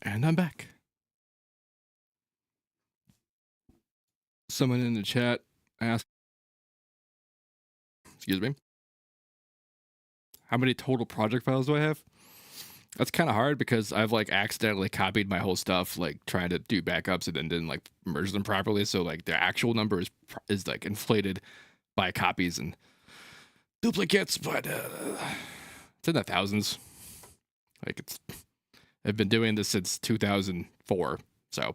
And I'm back. Someone in the chat asked, excuse me, how many total project files do I have? That's kind of hard because I've like accidentally copied my whole stuff, like trying to do backups and then didn't like merge them properly. So like the actual number is like inflated by copies and duplicates, but it's in the thousands. Like I've been doing this since 2004, so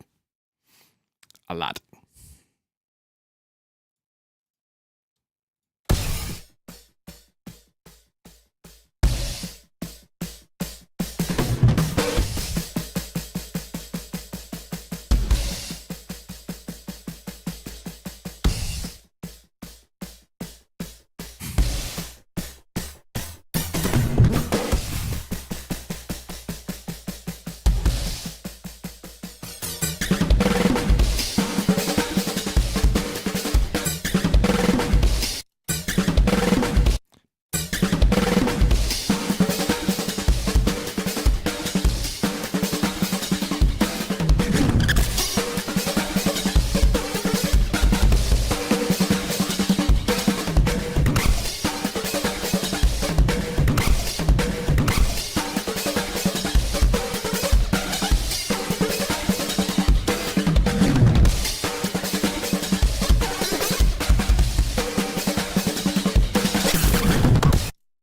a lot.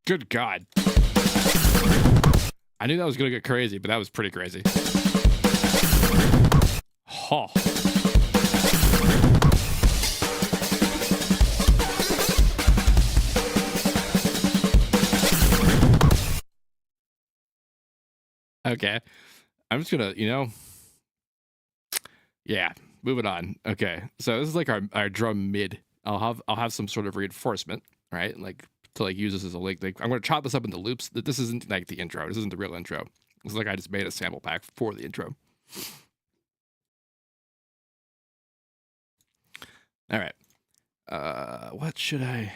Good God. I knew that was going to get crazy, but that was pretty crazy. Oh. Okay. I'm just going to, yeah, moving on. Okay. So this is like our drum mid. I'll have some sort of reinforcement, right? Like to like use this as a link. Like I'm going to chop this up into loops. This isn't like the intro. This isn't the real intro. It's like I just made a sample pack for the intro. All right. What should I?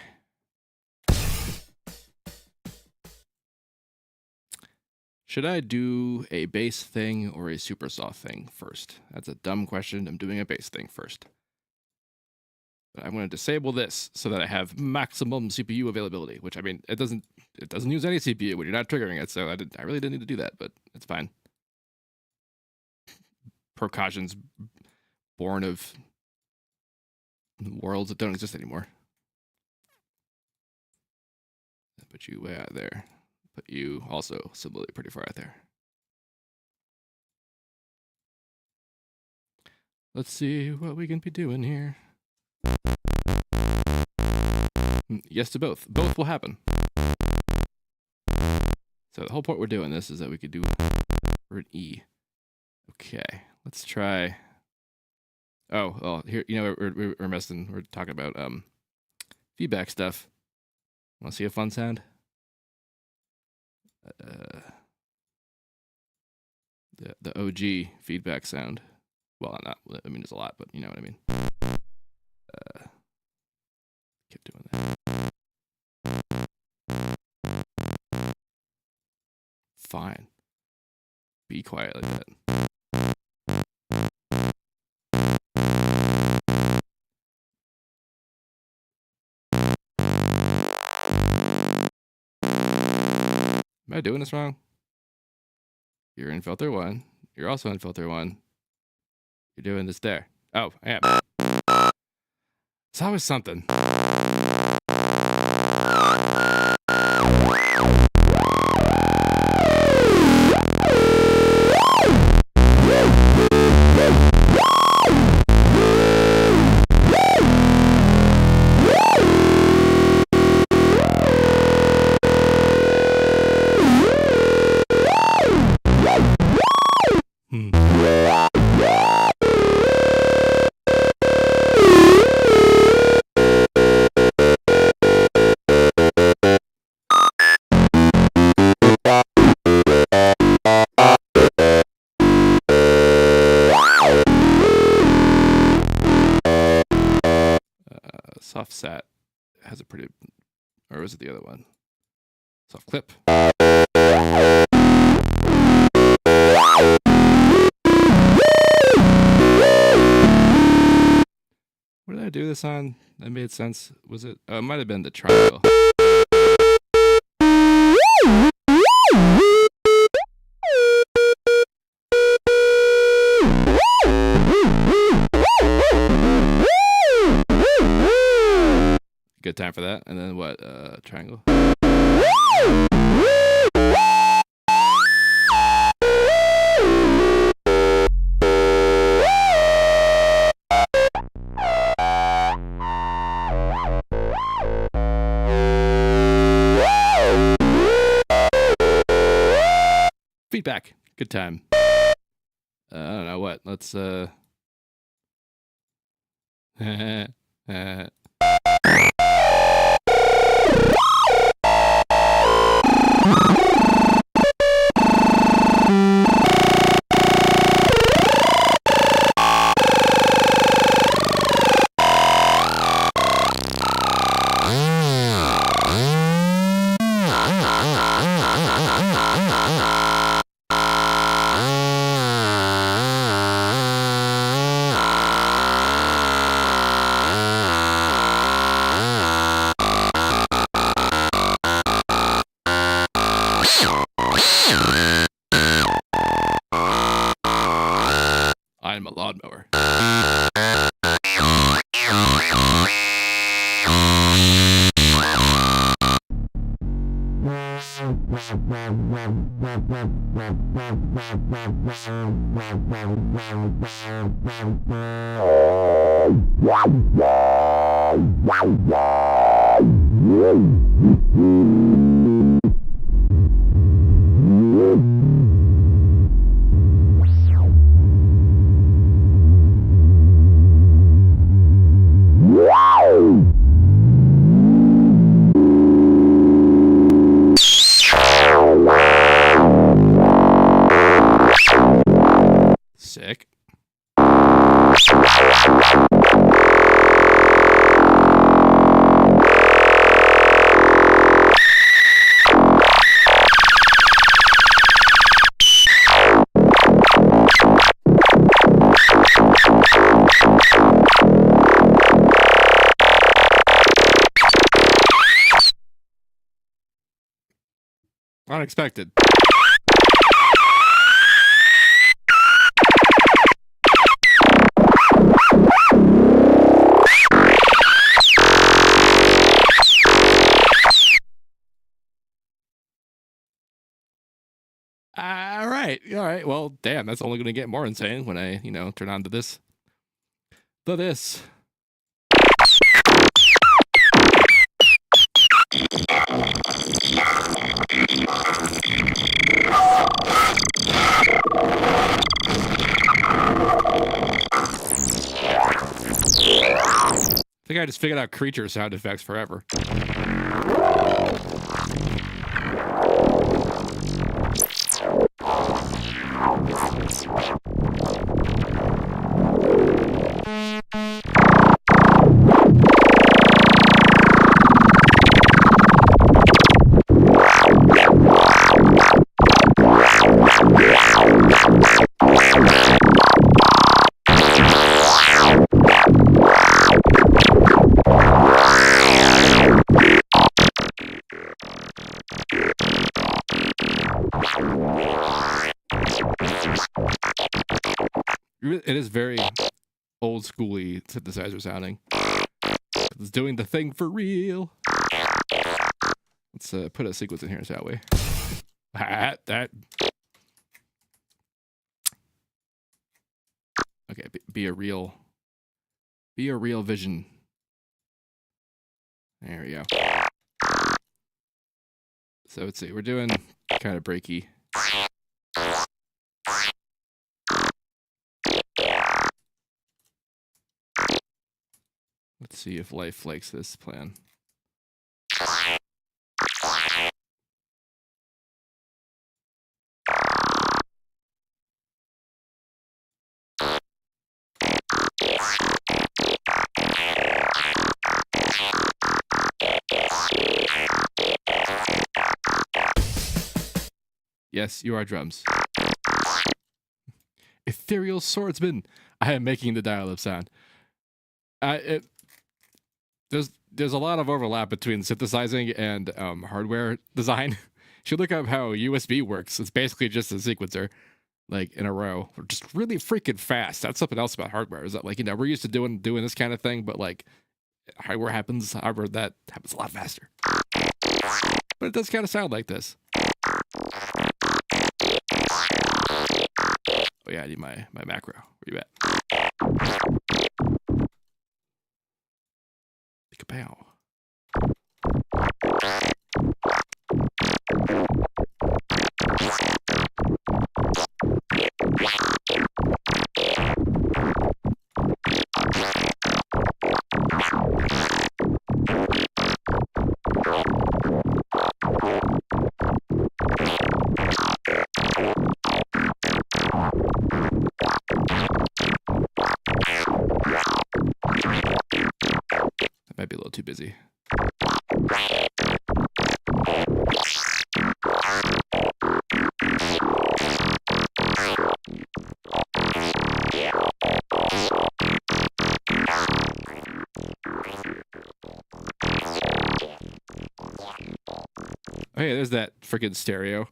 Should I do a bass thing or a super soft thing first? That's a dumb question. I'm doing a bass thing first. But I'm going to disable this so that I have maximum CPU availability, which I mean, it doesn't use any CPU when you're not triggering it. So I really didn't need to do that, but it's fine. Precautions born of worlds that don't exist anymore. Put you way out there. Put you also similarly pretty far out there. Let's see what we can be doing here. Yes to both. Both will happen. So the whole point we're doing this is that we could do for an E. Okay, let's try. Oh, here, we're messing. We're talking about feedback stuff. Want to see a fun sound? The OG feedback sound. Well, not. I mean, there's a lot, but you know what I mean. Keep doing that. Fine. Be quiet like that. Am I doing this wrong? You're in filter 1. You're also in filter 1. You're doing this there. Oh, I am. It's always something. Soft sat has a pretty, or was it the other one? Soft clip. I do this on? That made sense. Was it? Oh, it might have been the triangle. Good time for that. And then what? Triangle. Feedback. Good time. I don't know what. Let's I'm a lawnmower. Sick. Unexpected. All right. Well, damn, that's only going to get more insane when I, turn on to this. This. I think I just figured out creature sound effects forever. It is very old schooly synthesizer sounding. It's doing the thing for real. Let's put a sequence in here, shall we? That. Okay, be a real vision. There we go. So let's see, we're doing kind of breaky. Let's see if life likes this plan. Yes, you are drums. Ethereal swordsman. I am making the dial-up sound. there's a lot of overlap between synthesizing and hardware design. You should look up how USB works. It's basically just a sequencer, like in a row, just really freaking fast. That's something else about hardware. Is that like we're used to doing this kind of thing, but like hardware that happens a lot faster. But it does kind of sound like this. Oh yeah, I need my macro. Where you at? Kapow. Might be a little too busy. Oh yeah, there's that freaking stereo.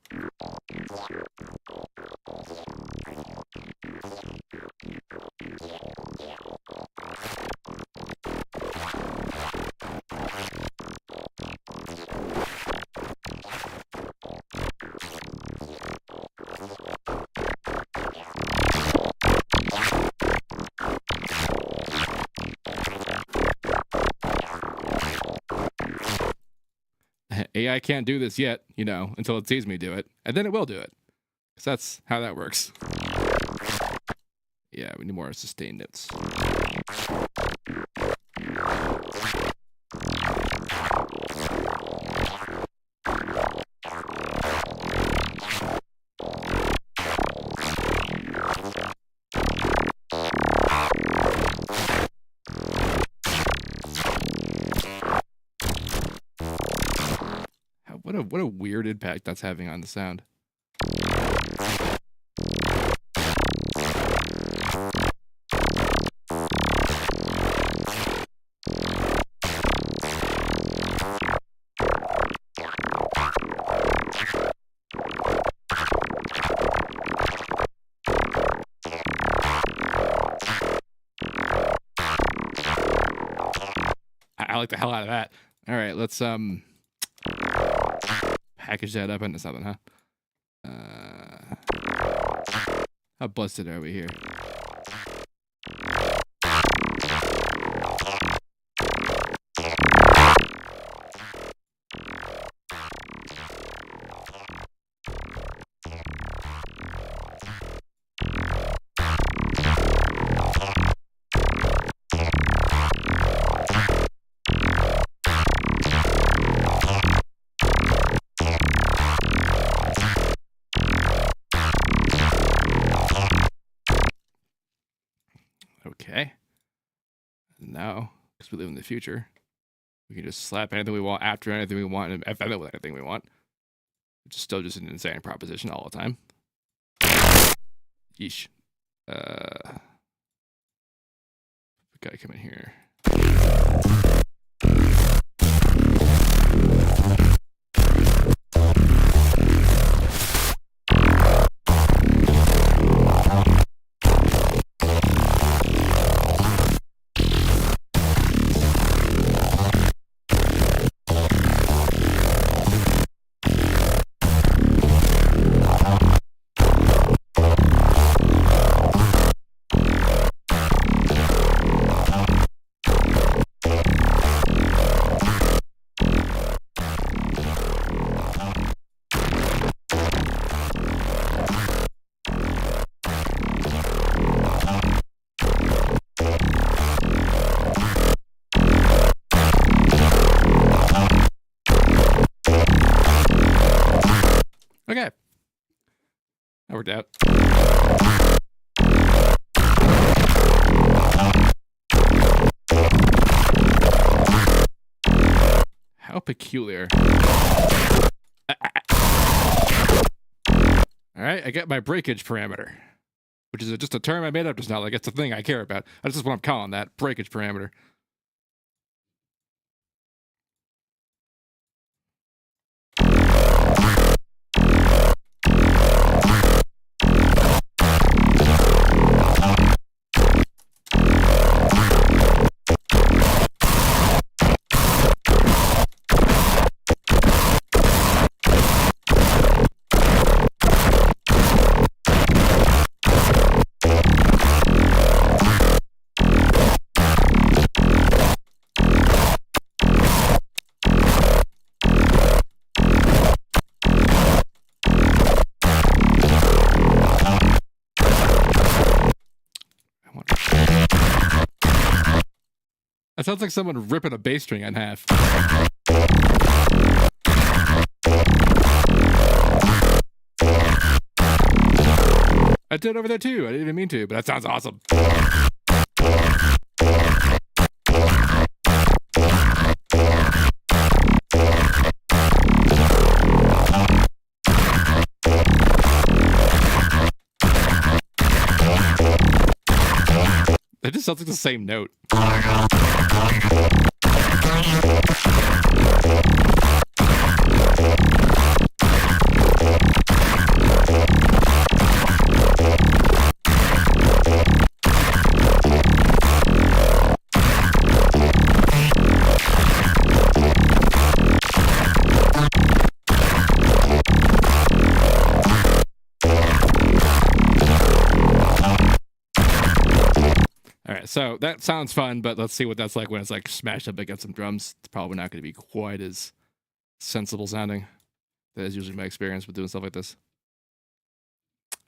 AI can't do this yet, until it sees me do it, and then it will do it. Because that's how that works. Yeah, we need more sustained notes. What a weird impact that's having on the sound. I like the hell out of that. All right, let's package that up into something, huh? How busted are we here? Okay. Now, because we live in the future, we can just slap anything we want after anything we want and end it with anything we want. Which is still just an insane proposition all the time. Yeesh. We gotta come in here. Okay. That worked out. How peculiar. All right, I got my breakage parameter, which is just a term I made up just now. Like, it's a thing I care about. That's just what I'm calling that, breakage parameter. That sounds like someone ripping a bass string in half. I did it over there too. I didn't even mean to, but that sounds awesome. It just sounds like the same note. So that sounds fun, but let's see what that's like when it's like smashed up against some drums. It's probably not going to be quite as sensible sounding. That is usually my experience with doing stuff like this.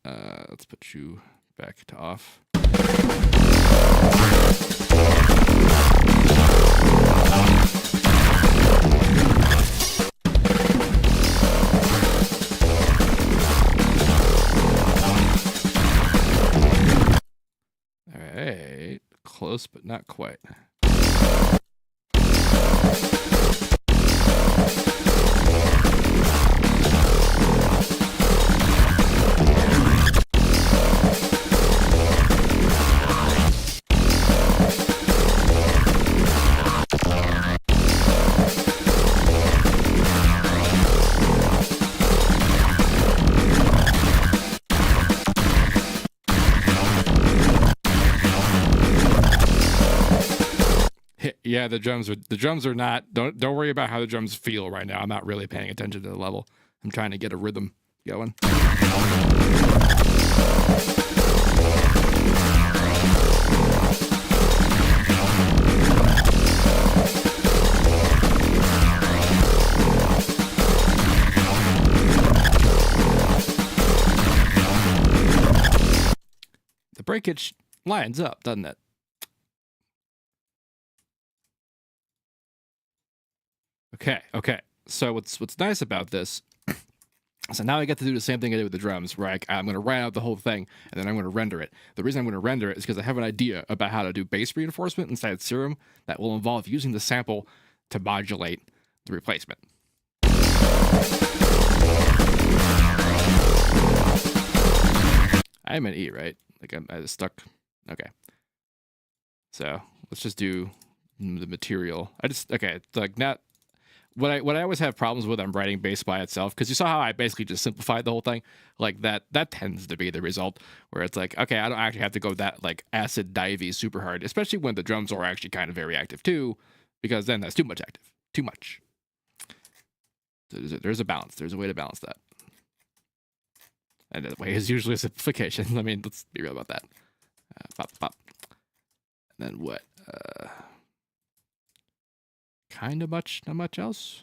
Let's put you back to off. All right. Close, but not quite. Yeah, the drums are not. Don't worry about how the drums feel right now. I'm not really paying attention to the level. I'm trying to get a rhythm going. The breakage lines up, doesn't it? Okay. So what's nice about this, so now I get to do the same thing I did with the drums, where I'm going to write out the whole thing, and then I'm going to render it. The reason I'm going to render it is because I have an idea about how to do bass reinforcement inside Serum that will involve using the sample to modulate the replacement. I'm an E, right? Like I was stuck. Okay. So let's just do the material. Like not. What I always have problems with, I'm writing bass by itself, because you saw how I basically just simplified the whole thing. Like that tends to be the result, where it's like, okay, I don't actually have to go that like acid divey super hard, especially when the drums are actually kind of very active too, because then that's too much active, too much. So there's a balance. There's a way to balance that, and the way is usually a simplification. I mean, let's be real about that. Pop, and then what? Kind of much, not much else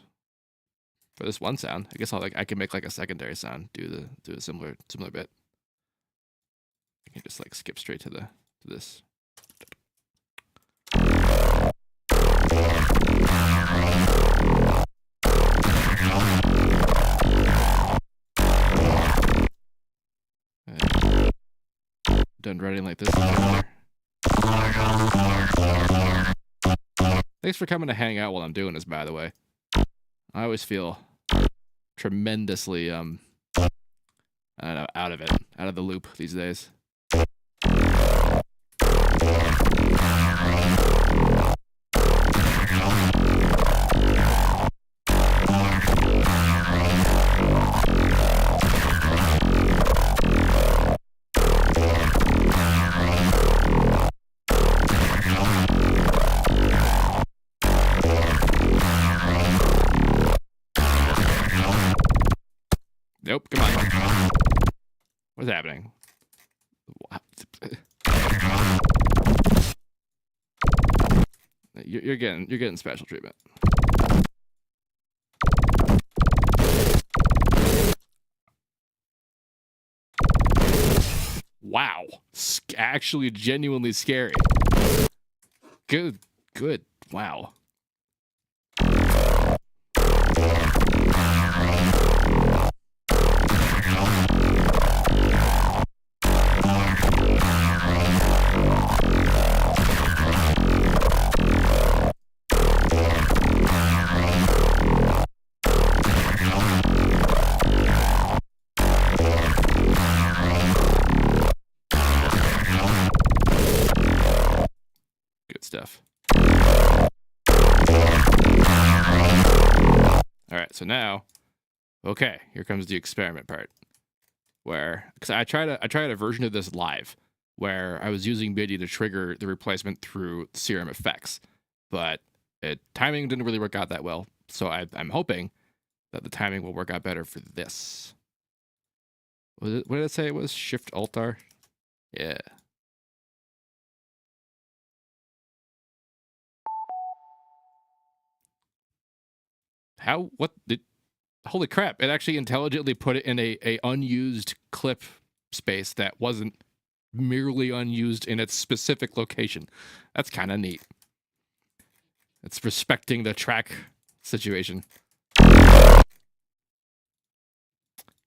for this one sound. I guess I can make like a secondary sound, do a similar bit. I can just like skip straight to this. Done writing like this. Thanks for coming to hang out while I'm doing this, by the way. I always feel tremendously, I don't know, out of the loop these days. Nope, come on. What's happening? You're getting special treatment. Wow, actually genuinely scary. Good. Wow. Good stuff. All right, so now, okay, here comes the experiment part. Where, because I tried a version of this live, where I was using MIDI to trigger the replacement through Serum effects, but timing didn't really work out that well. So I'm hoping that the timing will work out better for this. What did it say it was? Shift Alt R? Yeah. Holy crap, it actually intelligently put it in a unused clip space that wasn't merely unused in its specific location. That's kind of neat. It's respecting the track situation.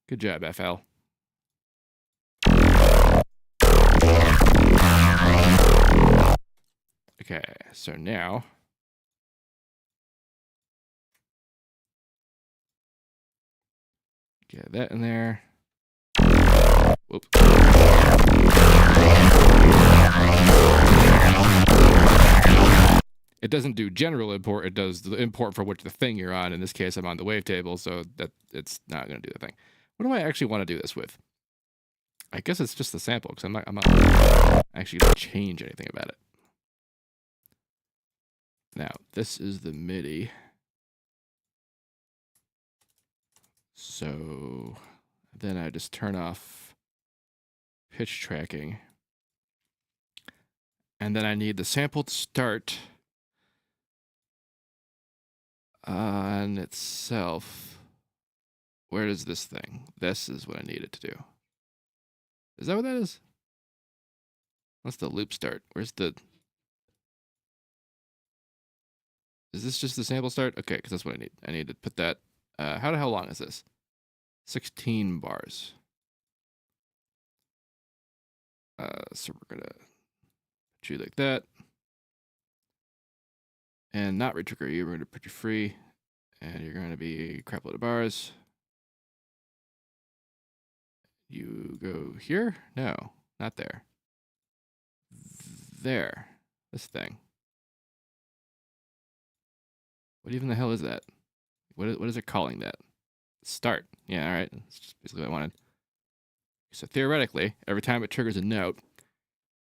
Good job, FL. Okay, so now get that in there. Whoop. It doesn't do general import, it does the import for which the thing you're on. In this case, I'm on the wavetable, so that it's not going to do the thing. What do I actually want to do this with? I guess it's just the sample, because I'm not actually going to change anything about it. Now, this is the MIDI. So then I just turn off pitch tracking. And then I need the sample to start on itself. Where is this thing? This is what I need it to do. Is that what that is? What's the loop start? Where's the... Is this just the sample start? Okay, because that's what I need. I need to put that... how the hell long is this? 16 bars. So we're going to put you like that. And not retrigger you. We're going to put you free. And you're going to be a crap load of bars. You go here? No, not there. There. This thing. What even the hell is that? What is it calling that? Start. Yeah, all right. That's just basically what I wanted. So theoretically, every time it triggers a note,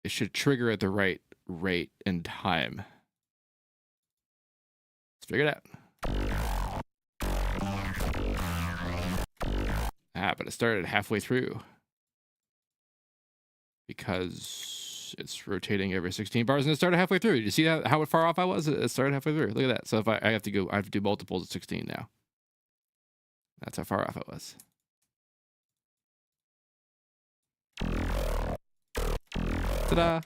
it should trigger at the right rate and time. Let's figure it out. But it started halfway through. Because it's rotating every 16 bars, and it started halfway through. Did you see how far off I was? It started halfway through. Look at that. So if I have to do multiples of 16 now. That's how far off I was. Ta-da!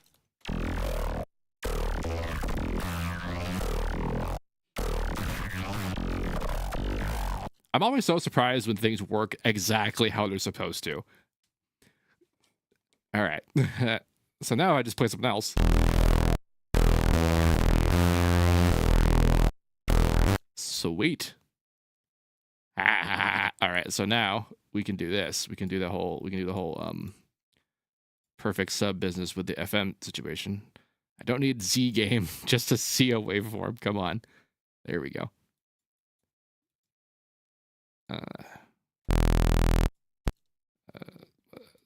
I'm always so surprised when things work exactly how they're supposed to. All right. So now I just play something else. Sweet. All right. So now we can do this. We can do the whole perfect sub business with the FM situation. I don't need Z game just to see a waveform. Come on. There we go.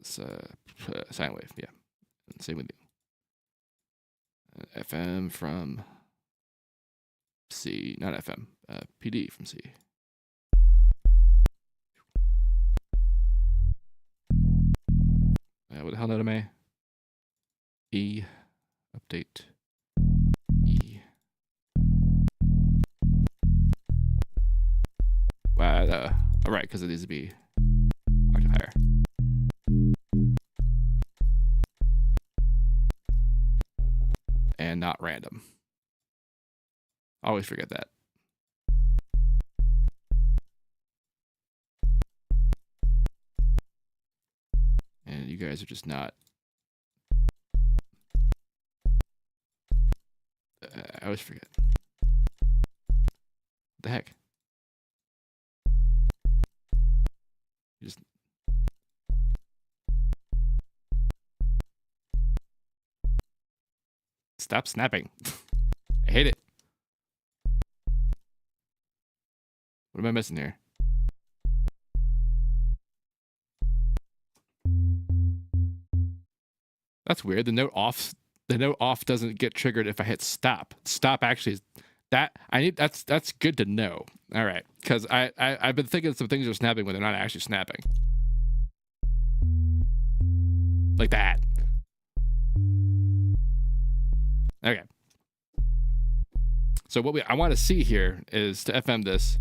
Sine wave, yeah. Same with you. FM from C, not FM. PD from C. What the hell note am I? E. Update. E. Wow. All right, because it needs to be octave higher. And not random. Always forget that. And you guys are just not. I always forget. What the heck? You just. Stop snapping. I hate it. What am I missing here? That's weird. The note off doesn't get triggered if I hit stop. Stop actually is that I need that's good to know. All right, because I've been thinking some things are snapping when they're not actually snapping. Like that. Okay. So what I want to see here is to FM this.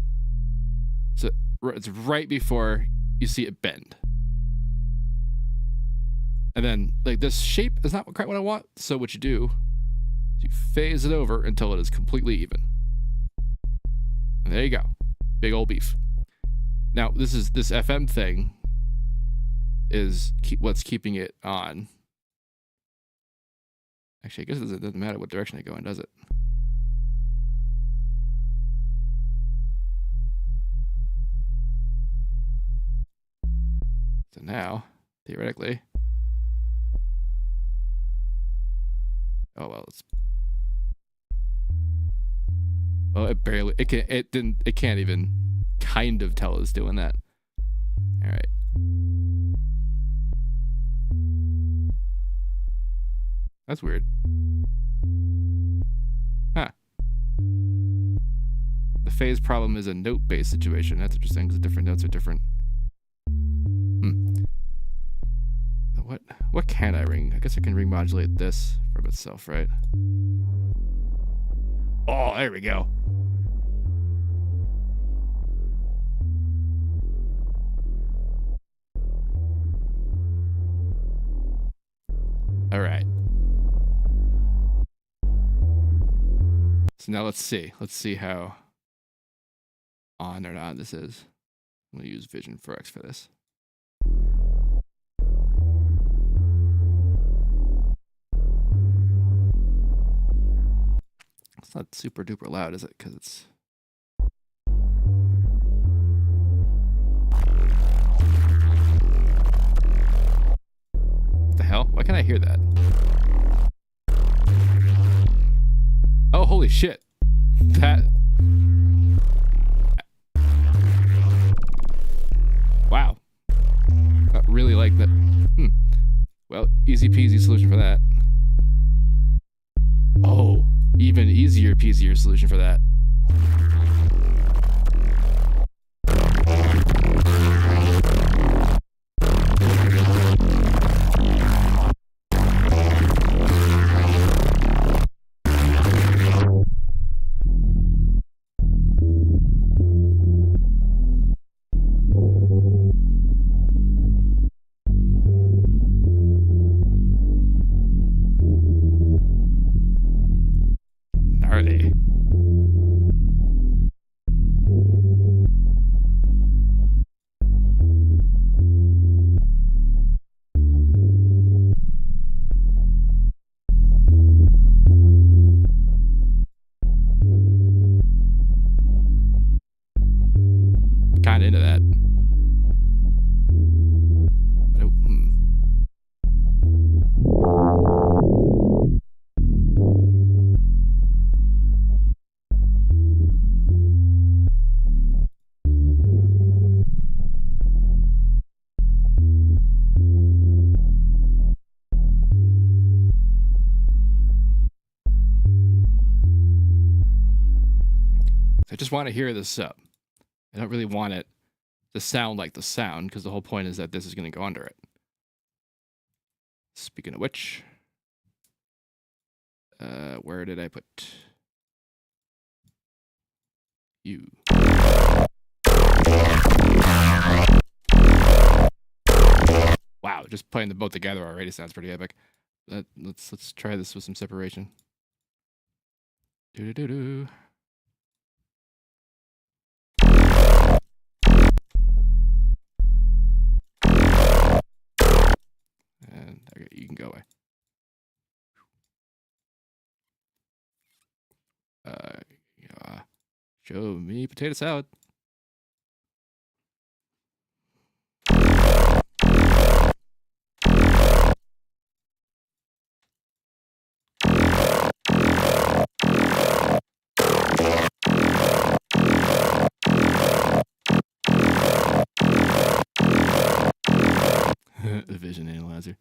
So it's right before you see it bend. And then, like, this shape is not quite what I want. So what you do is you phase it over until it is completely even. And there you go. Big old beef. Now, this FM thing is what's keeping it on. Actually, I guess it doesn't matter what direction I go in, does it? So now, theoretically... Oh well, it can't even kind of tell it's doing that. All right. That's weird. Huh. The phase problem is a note-based situation. That's interesting because different notes are different. What can I ring? I guess I can ring modulate this from itself, right? Oh, there we go. All right. So now let's see how on or not this is. I'm gonna use Vision for X for this. It's not super duper loud, is it? Because it's... What the hell? Why can't I hear that? Oh, holy shit. That... Wow. I really like that. Well, easy peasy solution for that. Oh, even easier peasier solution for that. Gnarly. Kind of into that. I just want to hear this up. I don't really want it to sound like the sound, because the whole point is that this is going to go under it. Speaking of which, where did I put you? Wow, just playing them both together already sounds pretty epic. Let's try this with some separation. Do do do do. you can go away. Show me potato salad. The vision analyzer.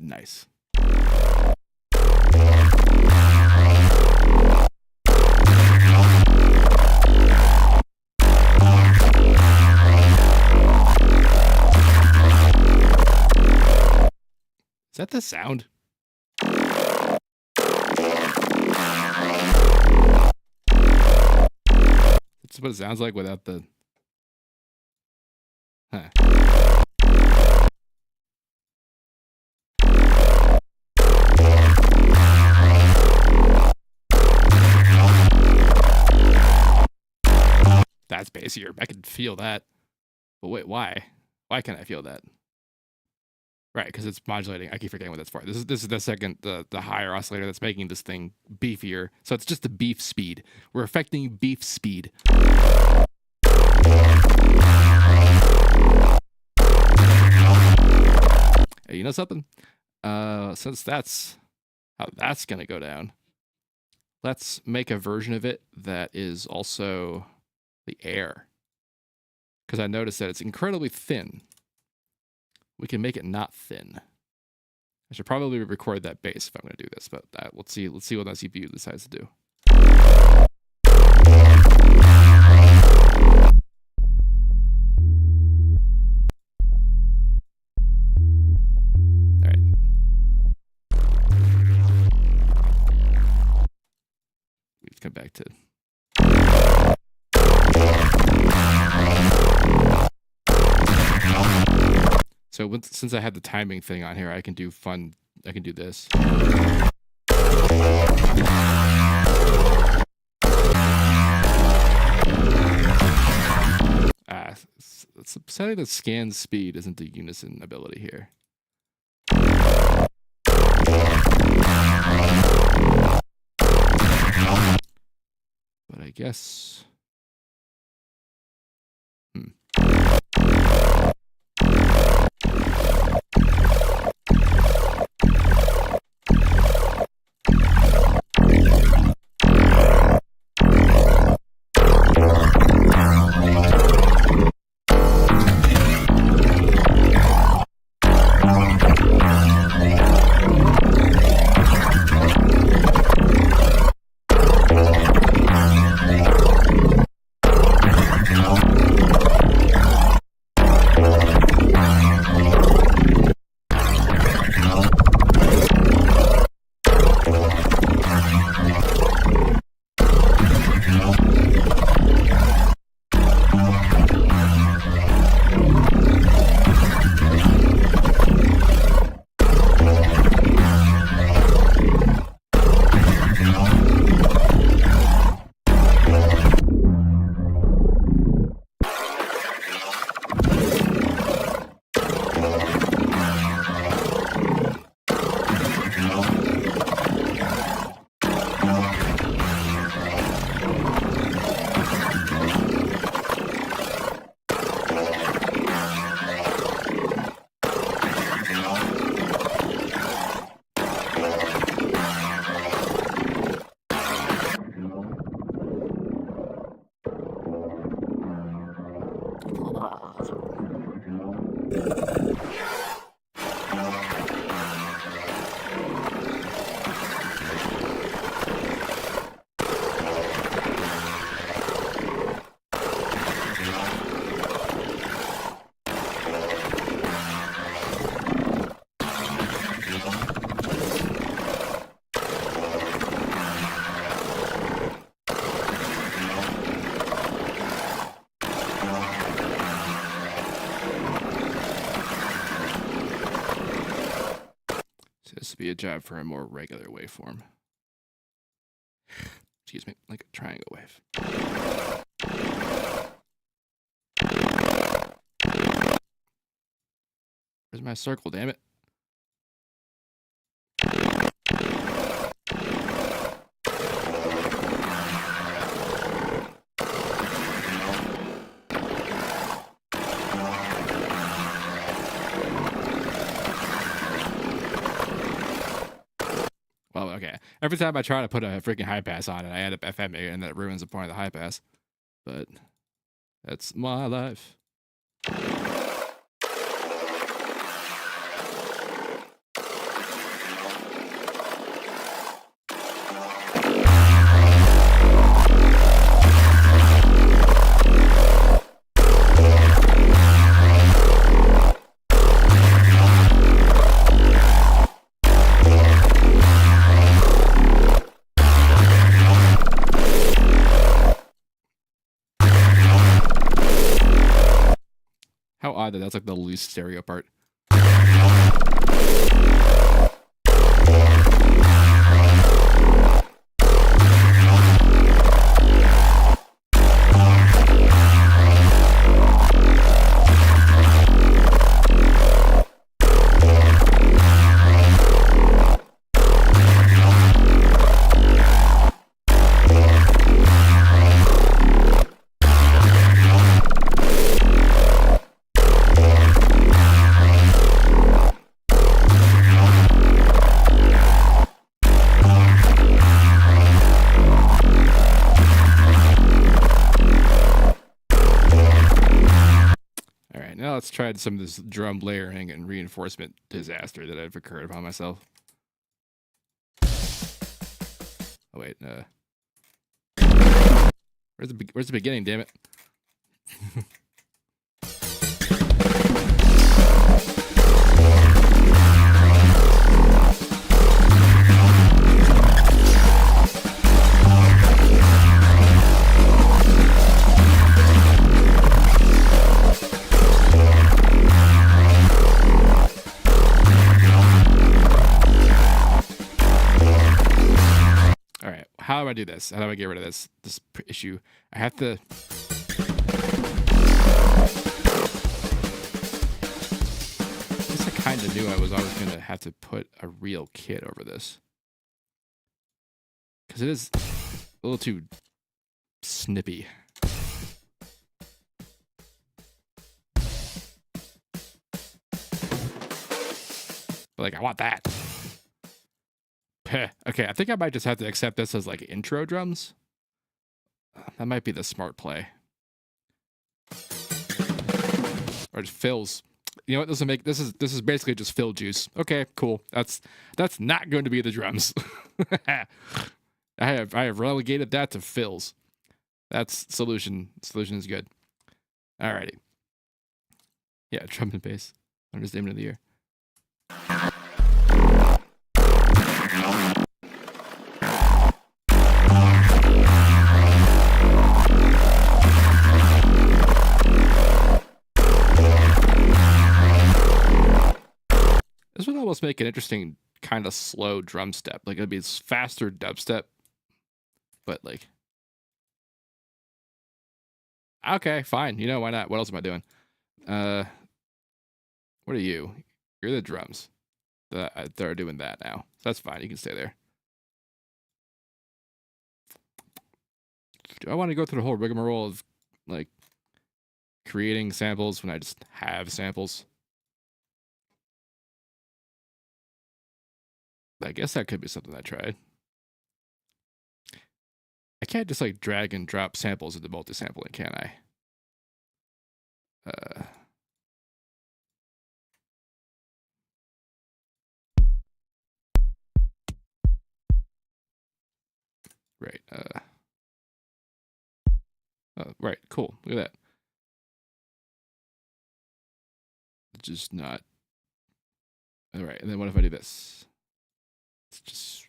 Nice. Is that the sound? That's what it sounds like without the... Huh. That's bassier. I can feel that. But wait, why? Why can't I feel that? Right, because it's modulating. I keep forgetting what that's for. This is the second, the higher oscillator that's making this thing beefier. So it's just the beef speed. We're affecting beef speed. Hey, you know something? Since that's how that's gonna go down, let's make a version of it that is also the air. Because I noticed that it's incredibly thin. We can make it not thin. I should probably record that bass if I'm going to do this, but let's see what my CPU decides to do. All right. Let's come back to... So since I have the timing thing on here, I can do this. It's upsetting that scan speed isn't the unison ability here. But I guess... be a job for a more regular waveform. Excuse me, like a triangle wave. Where's my circle, damn it? Well, okay. Every time I try to put a freaking high pass on it, I end up FMing it, and that ruins the point of the high pass. But that's my life. How odd that that's like the least stereo part. Now let's try some of this drum layering and reinforcement disaster that I've occurred upon myself. Oh wait, where's the beginning? Damn it! How do I do this? How do I get rid of this issue? I have to. I guess I kind of knew I was always going to have to put a real kit over this, because it is a little too snippy. But like, I want that. Okay, I think I might just have to accept this as like intro drums. That might be the smart play. Or just fills. You know what? This is basically just fill juice. Okay, cool. That's not going to be the drums. I have relegated that to fills. That's solution. Solution is good. Alrighty. Yeah, drum and bass. I'm just aiming in the air. This would almost make an interesting kind of slow drum step. Like it'd be faster dubstep, but like, okay, fine. You know, why not? What else am I doing? What are you? You're the drums. They're doing that now. So that's fine. You can stay there. Do I want to go through the whole rigmarole of like creating samples when I just have samples? I guess that could be something I tried. I can't just like drag and drop samples into multi-sampling, can I? Right. Oh, right. Cool. Look at that. It's just not. All right. And then what if I do this? It's just.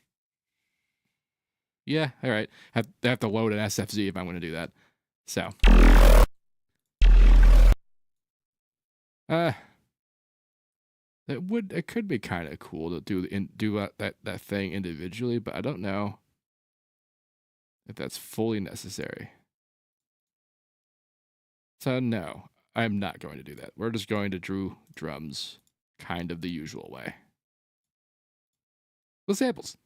Yeah. All right. I have to load an SFZ if I'm going to do that. So. It could be kind of cool to do that thing individually, but I don't know if that's fully necessary. So no, I'm not going to do that. We're just going to do drums kind of the usual way. With samples.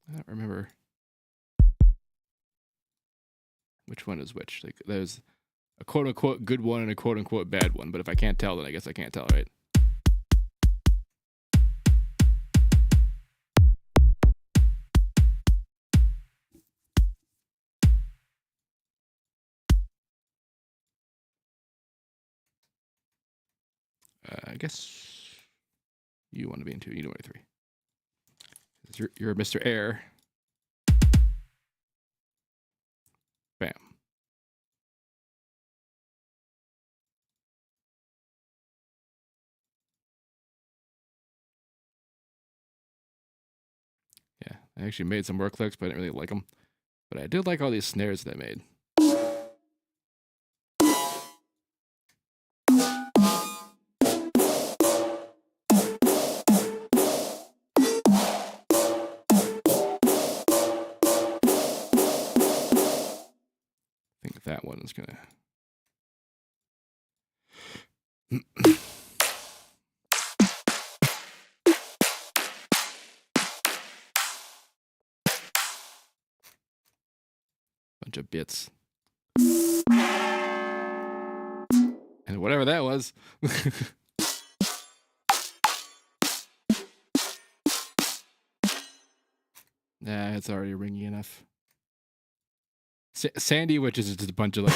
I don't remember which one is which. Like there's a quote unquote good one and a quote unquote bad one, but if I can't tell, then I guess I can't tell, right? I guess you want to be in 2, you want to be 3. You're Mr. Air. Bam. Yeah, I actually made some more clicks, but I didn't really like them. But I did like all these snares that I made. I think that one is gonna. Bunch of bits. And whatever that was. Nah, it's already ringy enough. Sandy, which is just a bunch of like.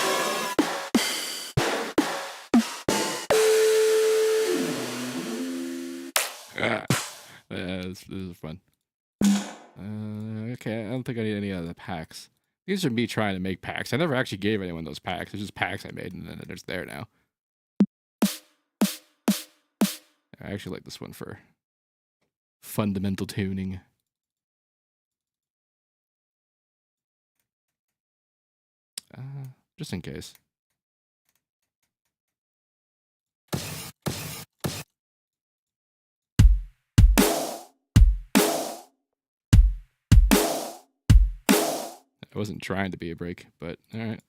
This is fun. Okay, I don't think I need any of the packs. These are me trying to make packs. I never actually gave anyone those packs. It's just packs I made, and then they're just there now. I actually like this one for fundamental tuning. Just in case. I wasn't trying to be a break, but all right.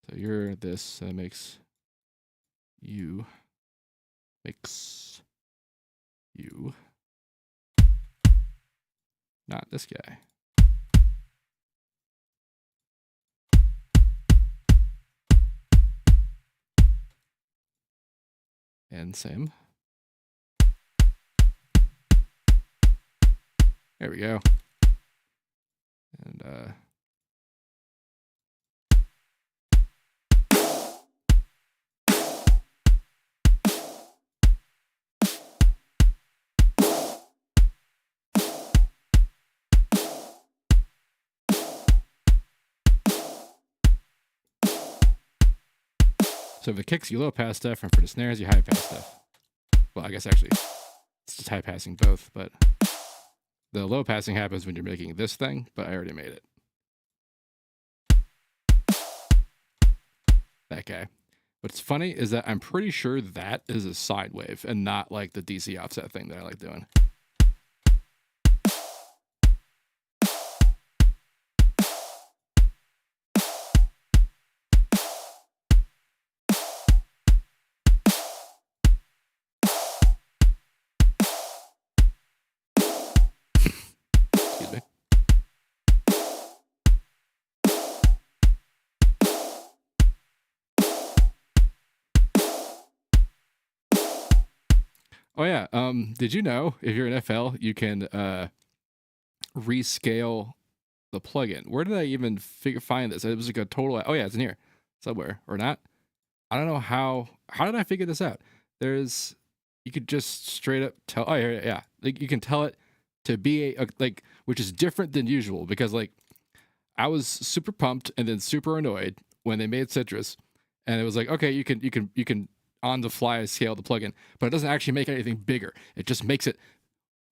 So you're this, that makes you. Makes you. Not this guy. And same. There we go. And so for the kicks, you low pass stuff, and for the snares, you high pass stuff. Well, I guess actually, it's just high passing both, but the low passing happens when you're making this thing, but I already made it. That guy. What's funny is that I'm pretty sure that is a sine wave and not like the DC offset thing that I like doing. Excuse me. Oh yeah. Did you know if you're an FL, you can rescale the plugin? Where did I even find this? It was like a total. Oh yeah, it's in here somewhere or not. I don't know how. How did I figure this out? You could just straight up tell. Oh yeah. Like you can tell it to be like, which is different than usual because like I was super pumped and then super annoyed when they made Citrus, and it was like, okay, you can on the fly scale the plugin, but it doesn't actually make anything bigger. It just makes it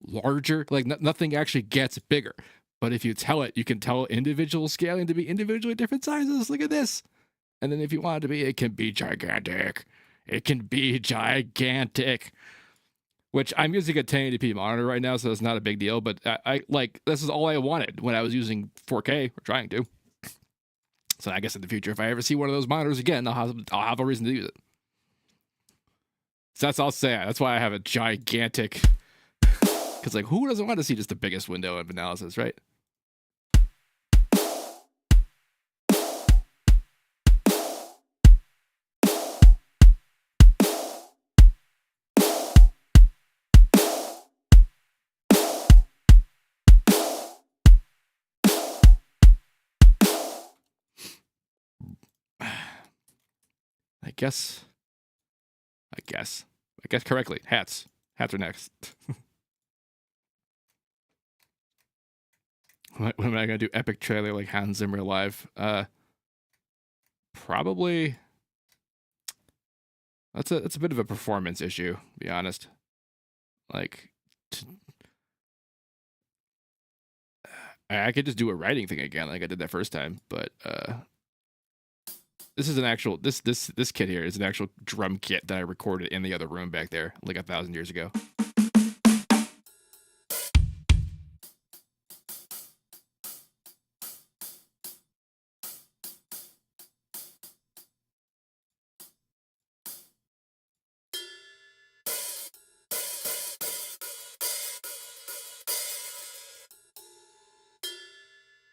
larger. Like nothing actually gets bigger. But if you tell it, you can tell individual scaling to be individually different sizes. Look at this. And then if you want it to be, it can be gigantic. It can be gigantic. Which I'm using a 1080p monitor right now, so it's not a big deal. But I like, this is all I wanted when I was using 4K or trying to. So I guess in the future, if I ever see one of those monitors again, I'll have a reason to use it. So that's all I'll say. That's why I have a gigantic. Because like, who doesn't want to see just the biggest window of analysis, right? I guess correctly. Hats are next. When am I gonna do epic trailer like Hans Zimmer live? Probably. That's a bit of a performance issue, to be honest. Like, I could just do a writing thing again, like I did that first time. But this is an actual this kit here is an actual drum kit that I recorded in the other room back there, like 1,000 years ago.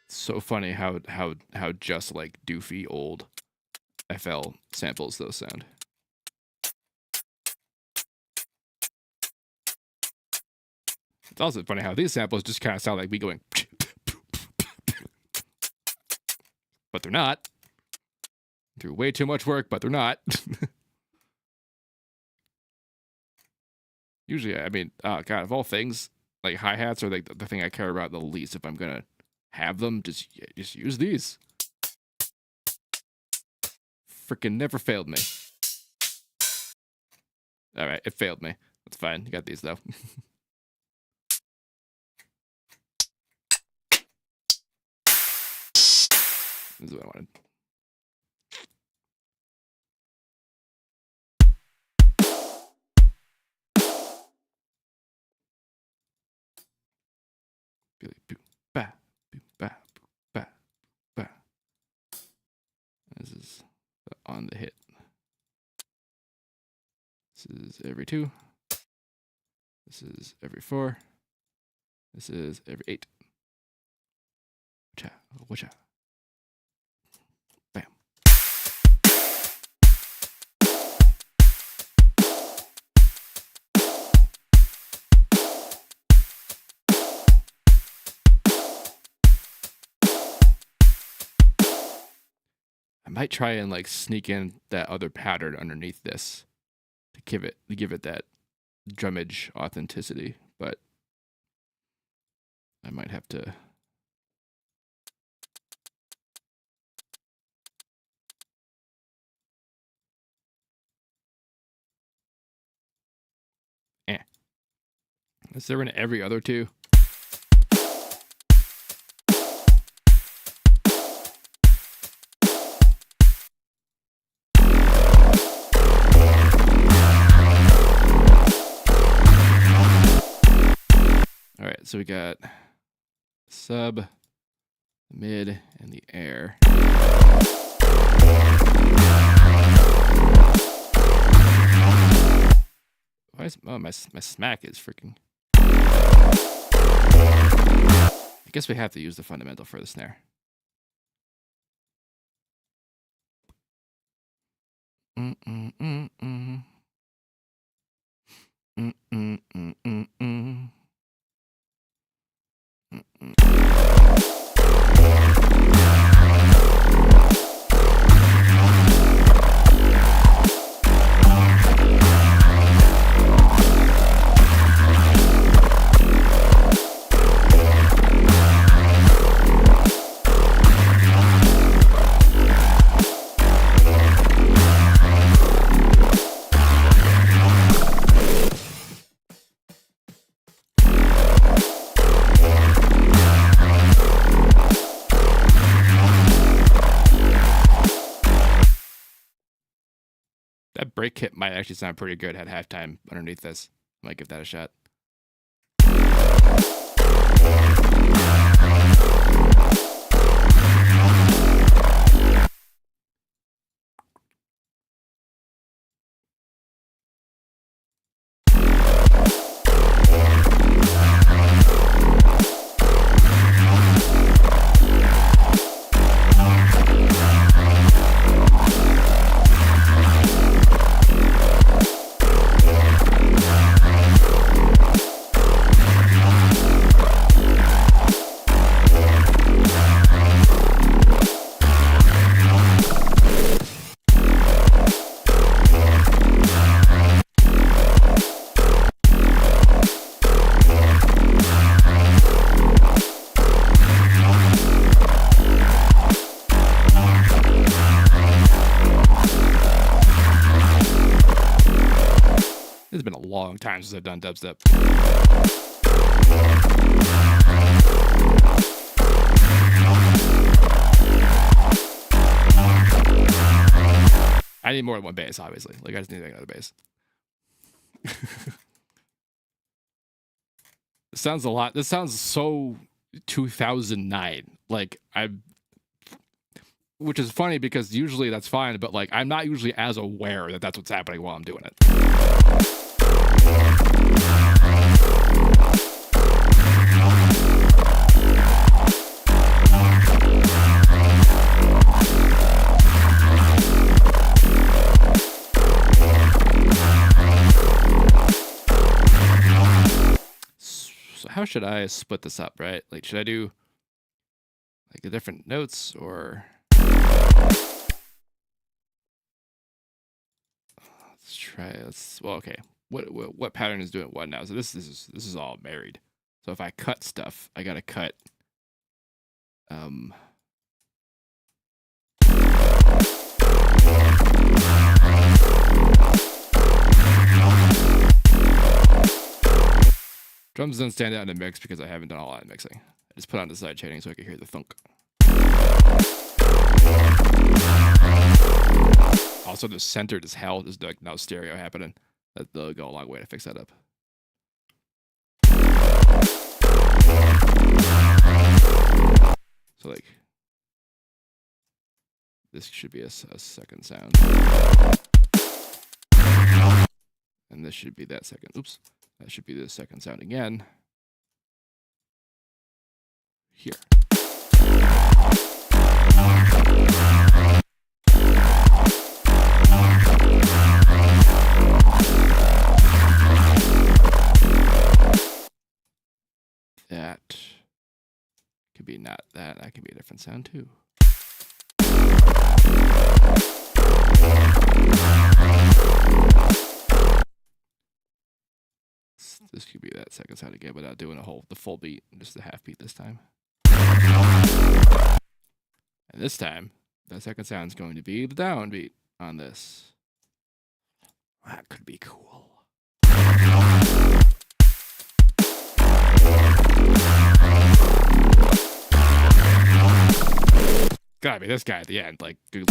So funny how just like doofy old FL samples those sound. It's also funny how these samples just kind of sound like me going, but they're not. Through way too much work, but they're not. Usually, I mean, God, of all things, like hi-hats are like the thing I care about the least. If I'm gonna have them, just use these. Freaking never failed me. All right, it failed me. That's fine. You got these though. This is what I wanted. This is on the hit. This is every 2. This is every 4. This is every 8. Watch out. Bam. I might try and like sneak in that other pattern underneath this to give it that drummage authenticity, but I might have to. Is there in every other 2? All right, so we got sub, the mid, and the air. Why is my smack is freaking. I guess we have to use the fundamental for the snare. break kit might actually sound pretty good at halftime underneath this. Might give that a shot. It's been a long time since I've done dubstep. I need more than one bass, obviously. Like, I just need another bass. This sounds a lot. This sounds so 2009. Like, which is funny because usually that's fine, but like, I'm not usually as aware that that's what's happening while I'm doing it. So how should I split this up, right? Like, should I do like the different notes, or let's try. Well, okay. What pattern is doing what now? So this is all married. So if I cut stuff, I gotta cut. Drums don't stand out in the mix because I haven't done a lot of mixing. I just put on the side chaining so I can hear the thunk. Also, the centered as hell. There's like no stereo happening. That'll go a long way to fix that up. So like, this should be a second sound. And this should be that second. Oops. That should be the second sound again. Here. That could be not that. That could be a different sound too. This could be that second sound again without doing the full beat, just the half beat this time. And this time, the second sound is going to be the downbeat on this. That could be cool. Gotta be this guy at the end, like, dude.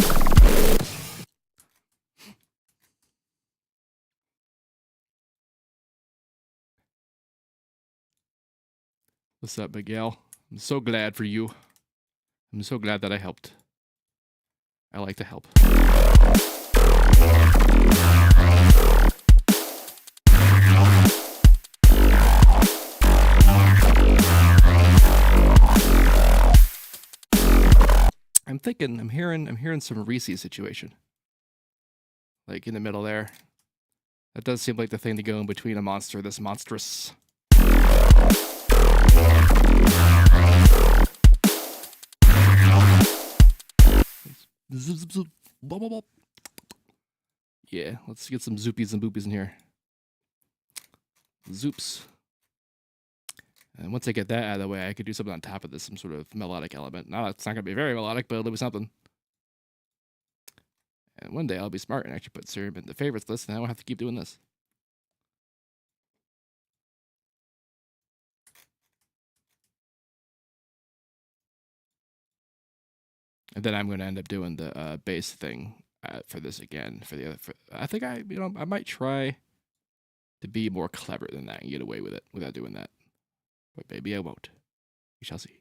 What's up, Miguel? I'm so glad for you. I'm so glad that I helped. I like to help. I'm thinking, I'm hearing some Reese situation. Like in the middle there. That does seem like the thing to go in between a monster this monstrous. Yeah, let's get some zoopies and boopies in here. Zoops. And once I get that out of the way, I could do something on top of this, some sort of melodic element. Now, it's not going to be very melodic, but it'll be something. And one day I'll be smart and actually put Serum in the favorites list, and I won't have to keep doing this. And then I'm going to end up doing the bass thing for this again. For the other, I think I might try to be more clever than that and get away with it without doing that. But maybe I won't. We shall see.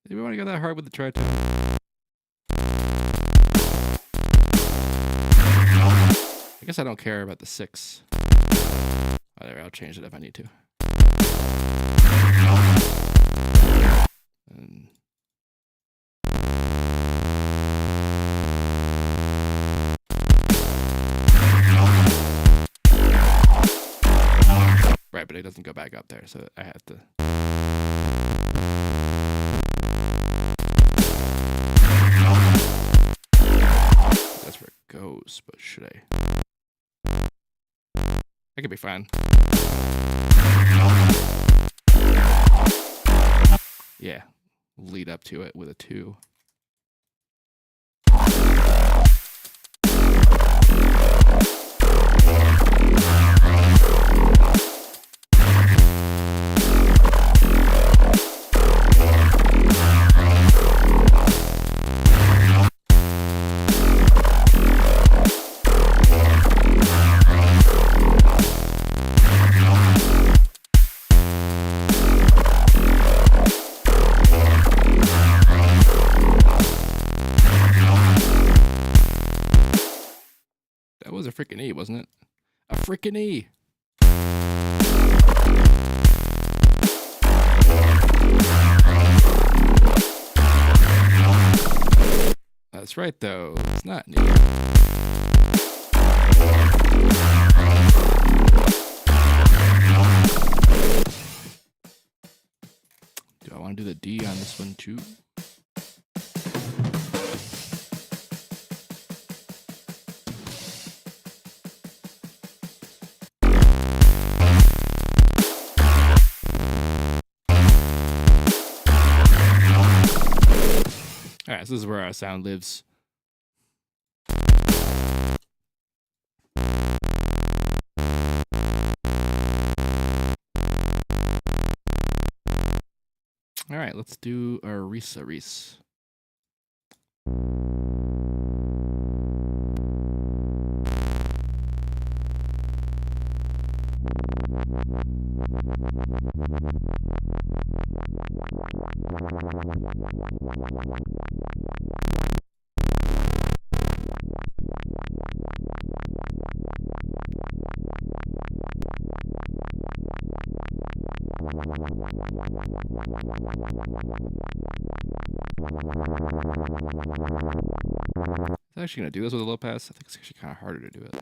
Do we want to go that hard with the tritone? I guess I don't care about the 6. Whatever, I'll change it if I need to. And right, but it doesn't go back up there, so I have to. That's where it goes, but should I? That could be fine. Yeah, lead up to it with a 2. That was a freaking E, wasn't it? A freaking E. That's right, though. It's not an E. Do I want to do the D on this one, too? Alright, so this is where our sound lives. Alright, let's do our Reese. Is it actually going to do this with a low pass? I think it's actually kind of harder to do it.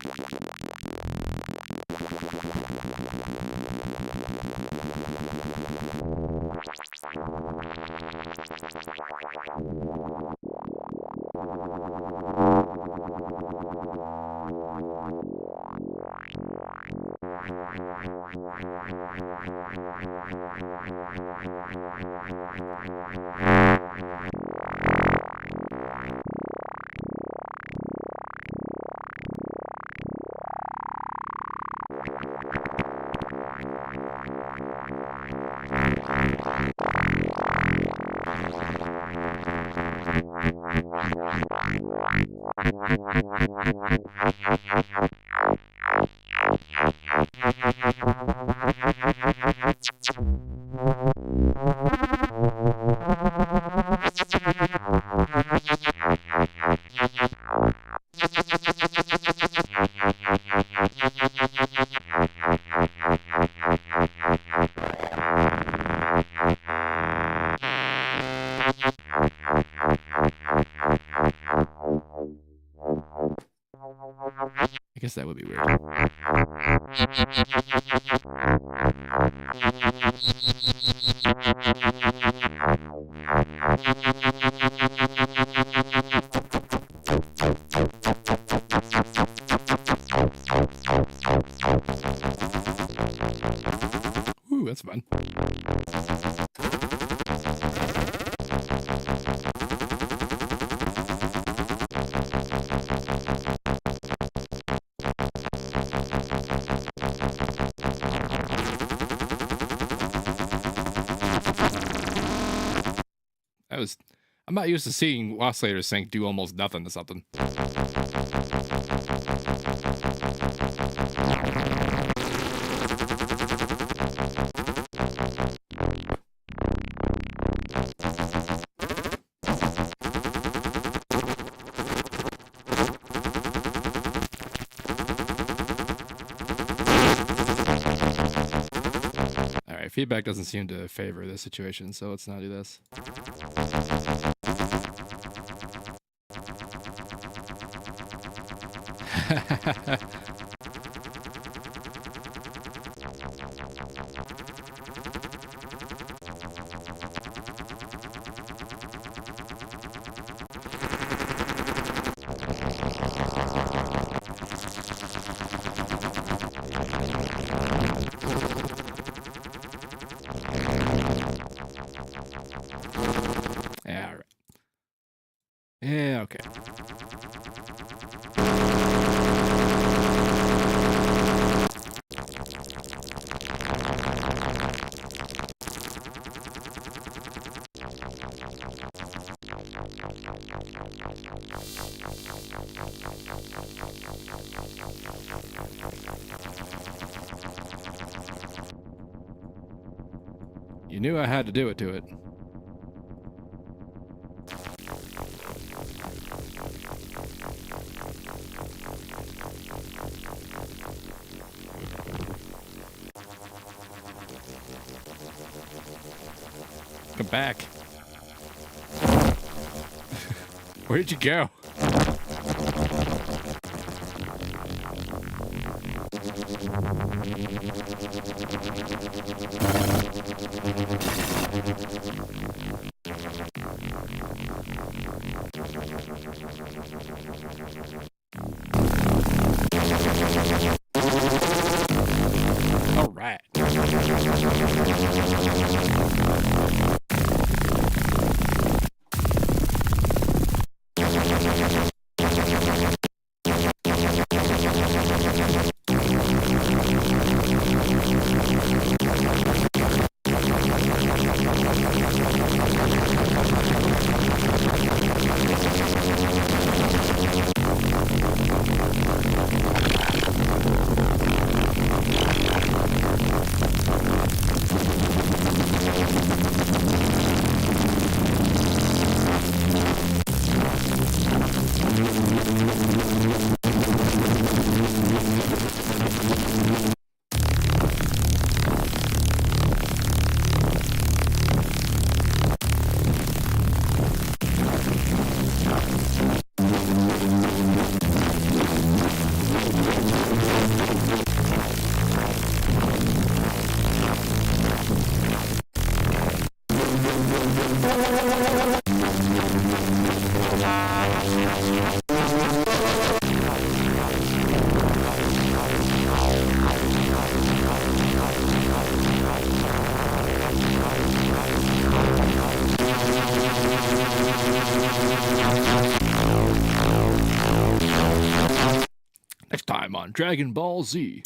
I guess that would be weird. Ooh, that's fun. I'm not used to seeing oscillator sync do almost nothing to something. Alright, feedback doesn't seem to favor this situation, so let's not do this. Yeah, all right. Yeah, okay. You knew I had to do it to it. Come back. Where did you go? All right. Next time on Dragon Ball Z.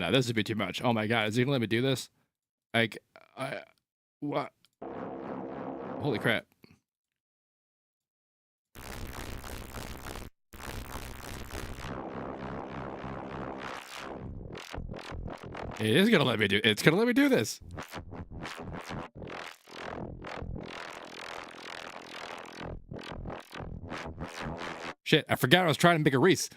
no, this would be too much. Oh my god, is he gonna let me do this? Like, what? Holy crap. It is gonna let me do. It's gonna let me do this. Shit, I forgot I was trying to make a Reese.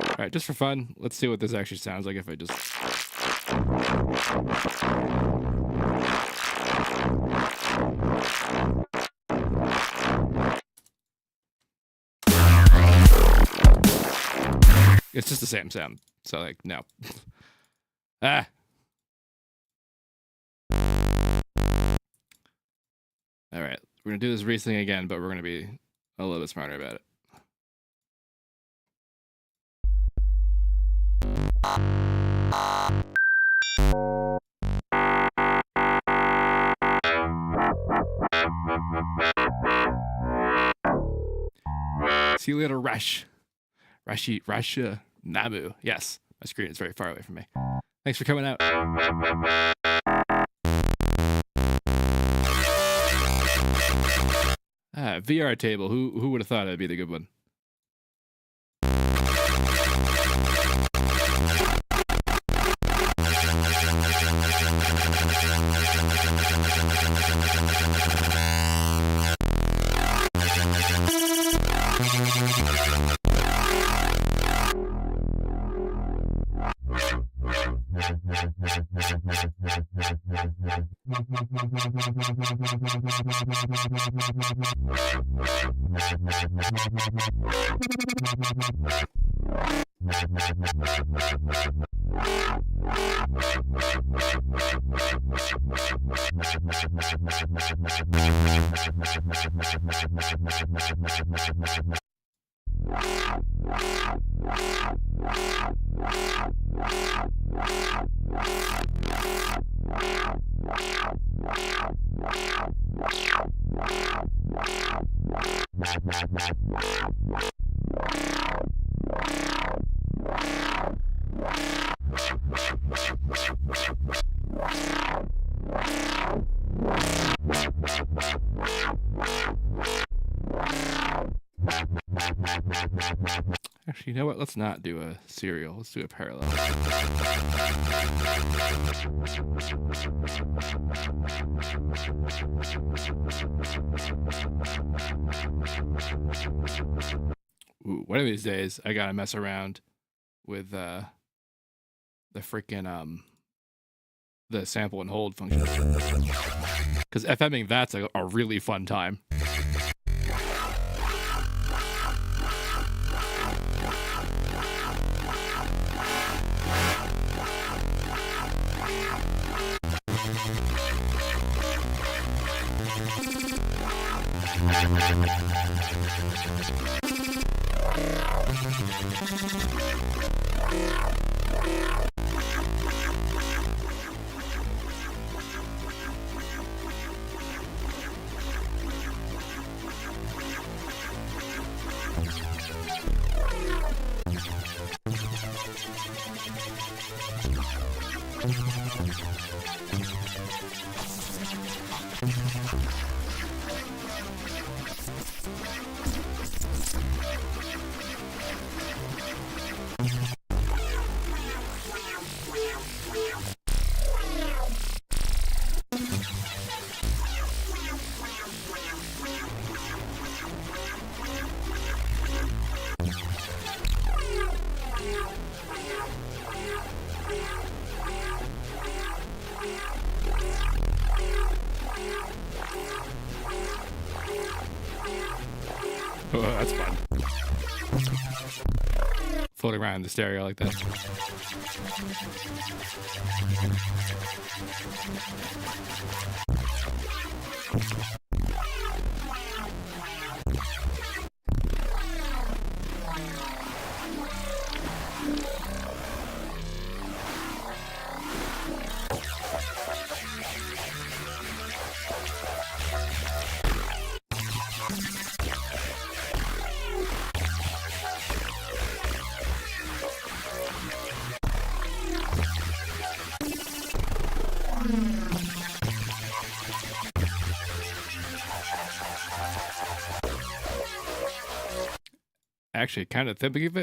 All right, just for fun, let's see what this actually sounds like if I just... It's just the same sound. So, like, no. Ah. All right. We're going to do this Reese thing again, but we're going to be a little bit smarter about it. See you later, Russia, Namu. Yes, my screen is very far away from me. Thanks for coming out. VR table. Who would have thought it'd be the good one? Actually, you know what? Let's not do a serial. Let's do a parallel. Ooh, one of these days, I gotta mess around with the freaking the sample and hold function, because FMing that's a really fun time. Oh, that's fun. Floating around in the stereo like that. actually, come to think of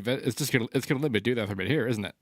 it, it's gonna let me do that from in here, isn't it?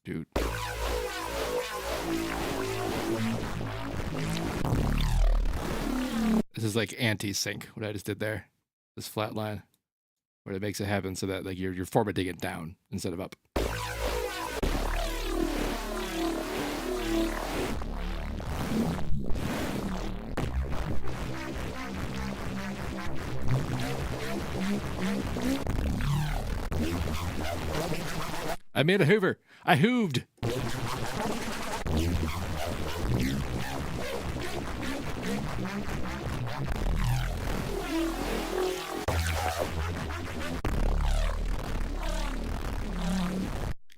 Dude. This is like anti-sync, what I just did there. This flat line, where it makes it happen so that like you're formatting it down instead of up. I made a hoover. I hooved.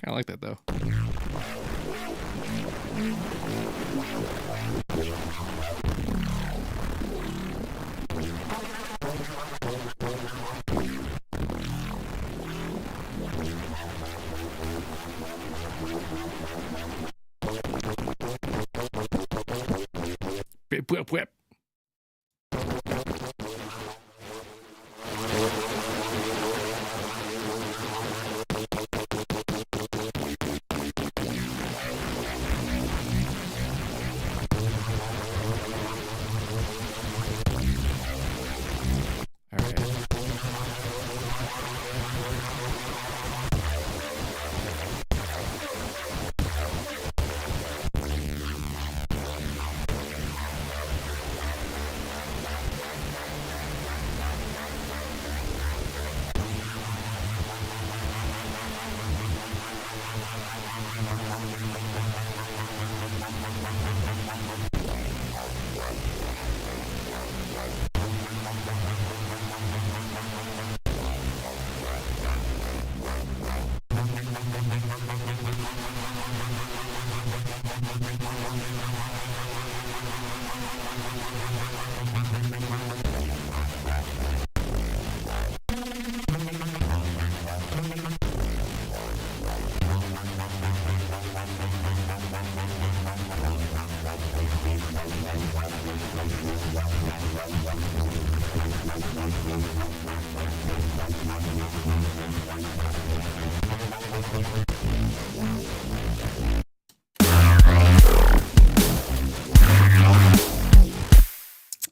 Kind of like that though. Whip, whip.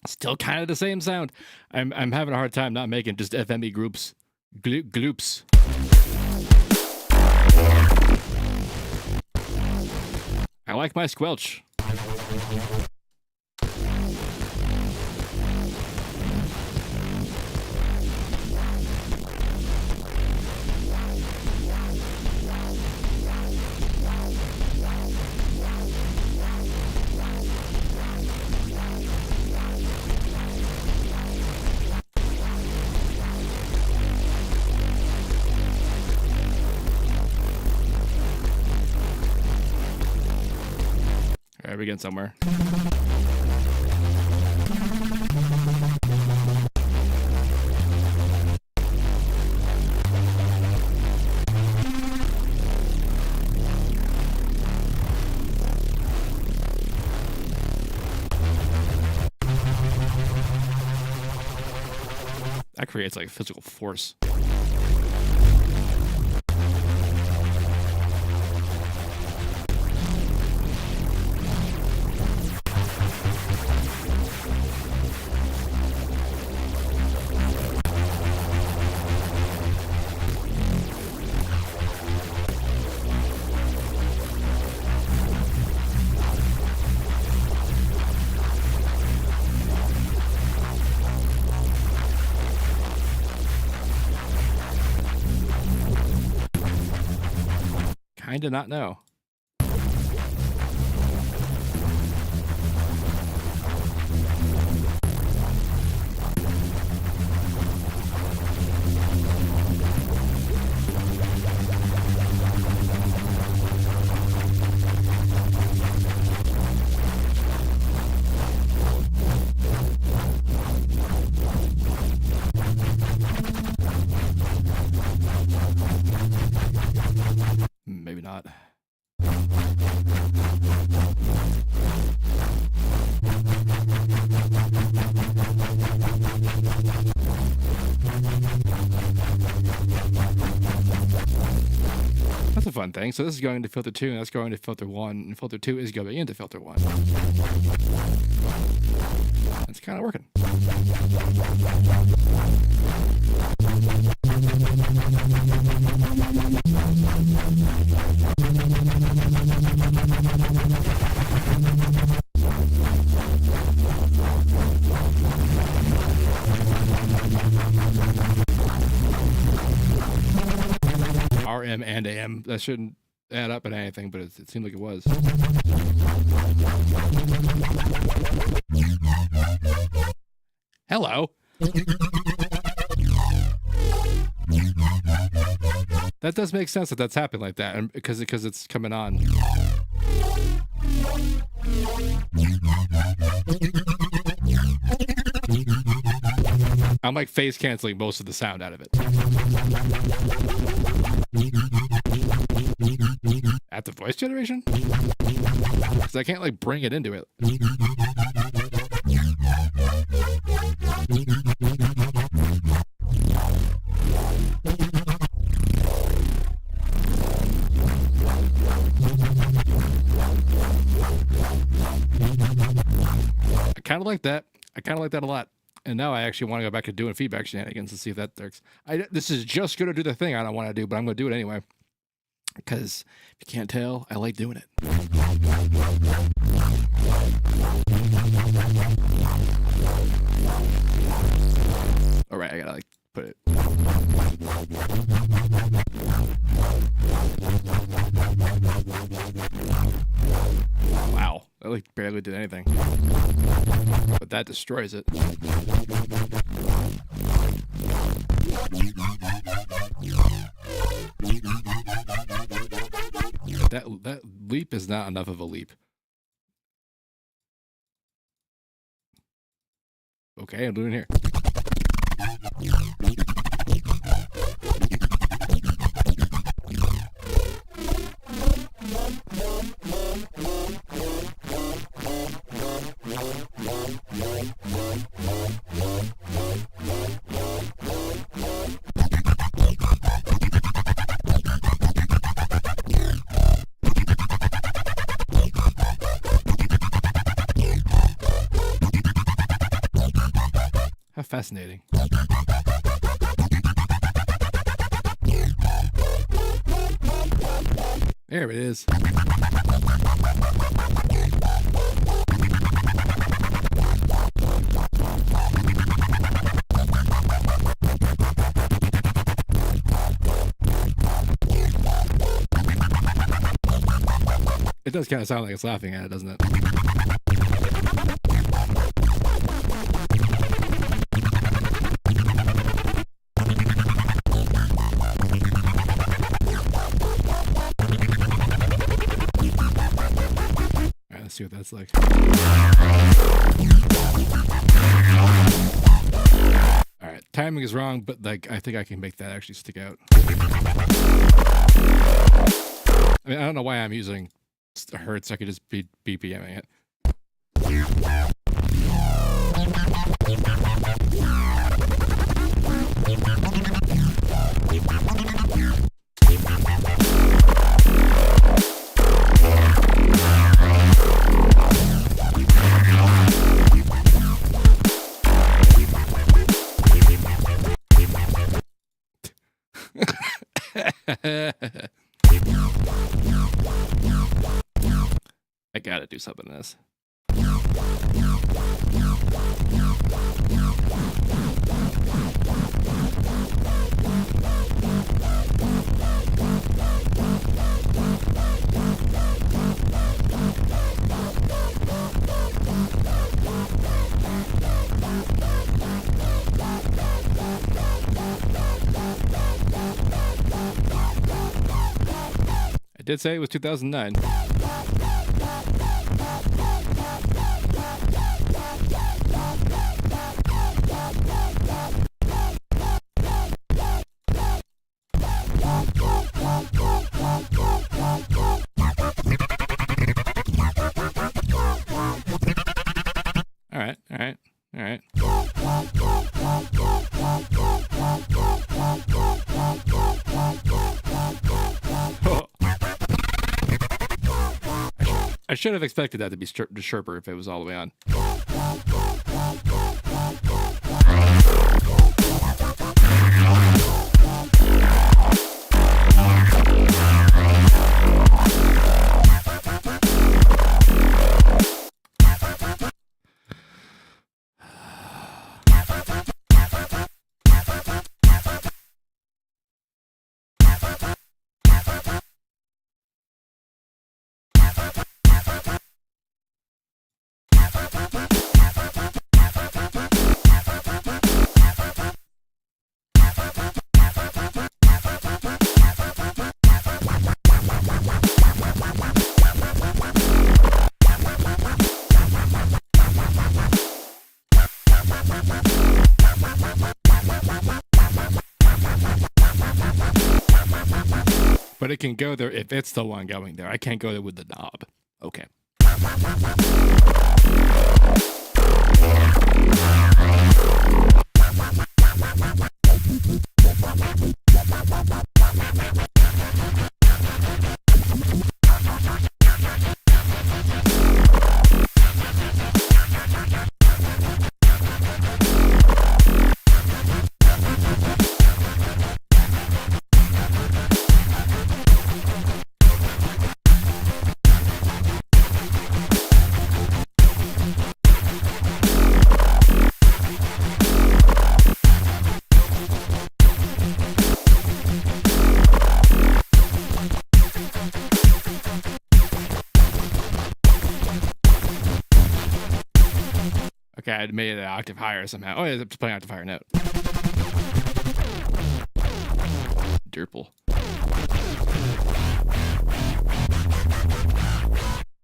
Still kind of the same sound. I'm having a hard time not making just FME groups. Gloops. I like my squelch. All right, we getting somewhere. That creates like physical force. I did not know. Maybe not. That's a fun thing. So this is going to filter 2, and that's going to filter 1, and filter 2 is going into filter 1. It's kind of working. RM and AM. That shouldn't add up in anything, but it seemed like it was. Hello. That does make sense that that's happening like that, and because it's coming on. I'm like phase canceling most of the sound out of it. At the voice generation? Because I can't like bring it into it. I kind of like that. I kind of like that a lot. And now I actually want to go back to doing feedback shenanigans and see if that works. This is just going to do the thing I don't want to do, but I'm going to do it anyway. Because if you can't tell, I like doing it. All right, I got to like put it. Wow, that like barely did anything. But that destroys it. That leap is not enough of a leap. Okay, I'm doing it here. How fascinating. There it is. It does kind of sound like it's laughing at it, doesn't it? Let's see what that's like. All right, timing is wrong, but like I think I can make that actually stick out. I mean, I don't know why I'm using hertz. I could just be BPMing it. I gotta do something in this. I did say it was 2009. All right. I should have expected that to be sharper if it was all the way on. But it can go there if it's the one going there. I can't go there with the knob. Okay. Okay, I made it an octave higher somehow. Oh, yeah, it's playing octave higher note. Derple.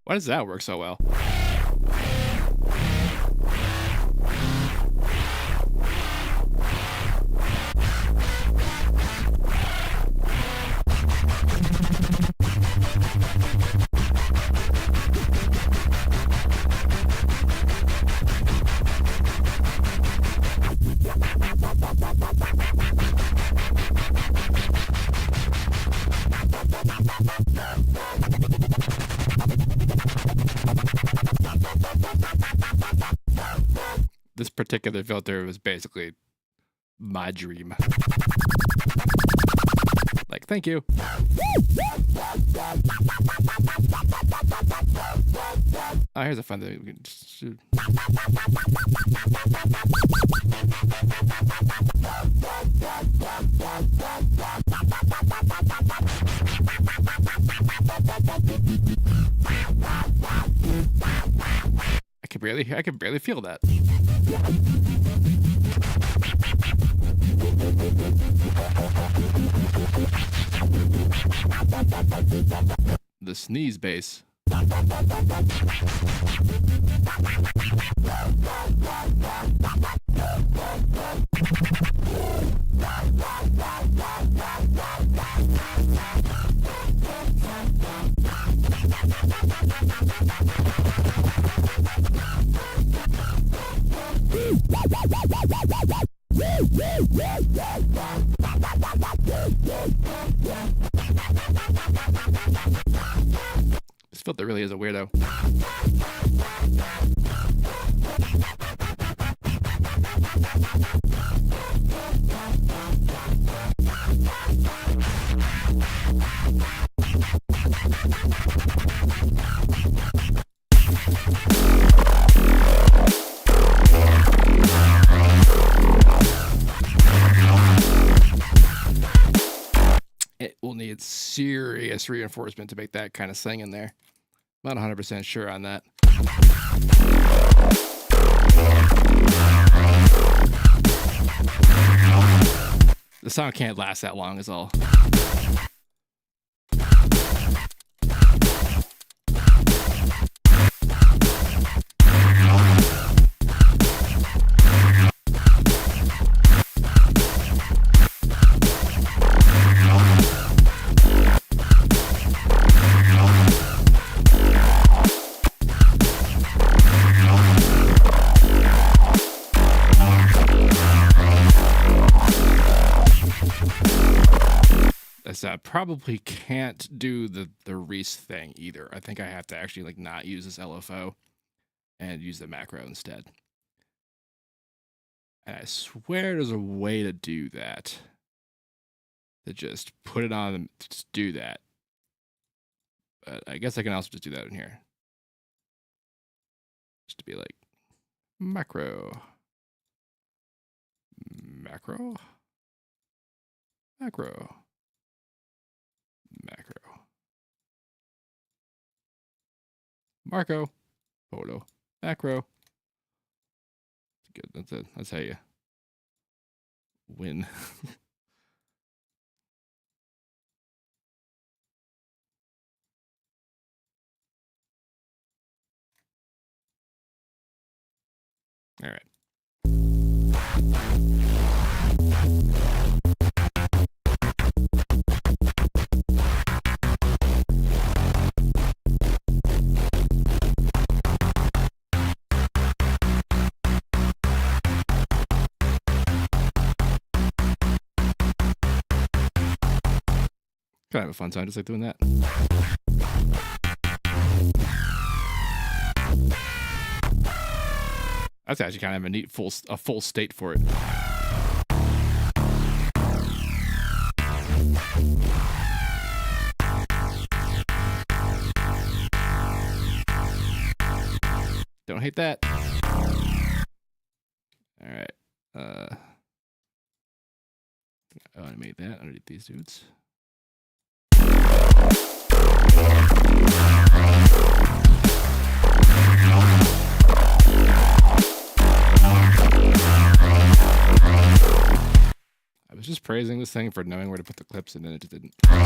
Why does that work so well? This particular filter was basically my dream. Like, thank you. Oh, here's a fun thing. We can just... I can barely feel that. The sneeze bass. This filter really is a weirdo. It will need serious reinforcement to make that kind of sing in there. I'm not 100% sure on that. The song can't last that long is all. I probably can't do the Reese thing either. I think I have to actually like not use this LFO and use the macro instead. And I swear there's a way to do that. To just put it on and just do that. But I guess I can also just do that in here. Just to be like macro. Macro. Macro. Macro. Marco. Photo. Macro. Good. That's it. That's how you win. All right. Kind of a fun time, just like doing that. That's actually kind of a neat full state for it. Don't hate that. All right. I made that underneath these dudes. I was just praising this thing for knowing where to put the clips, and then it just didn't. All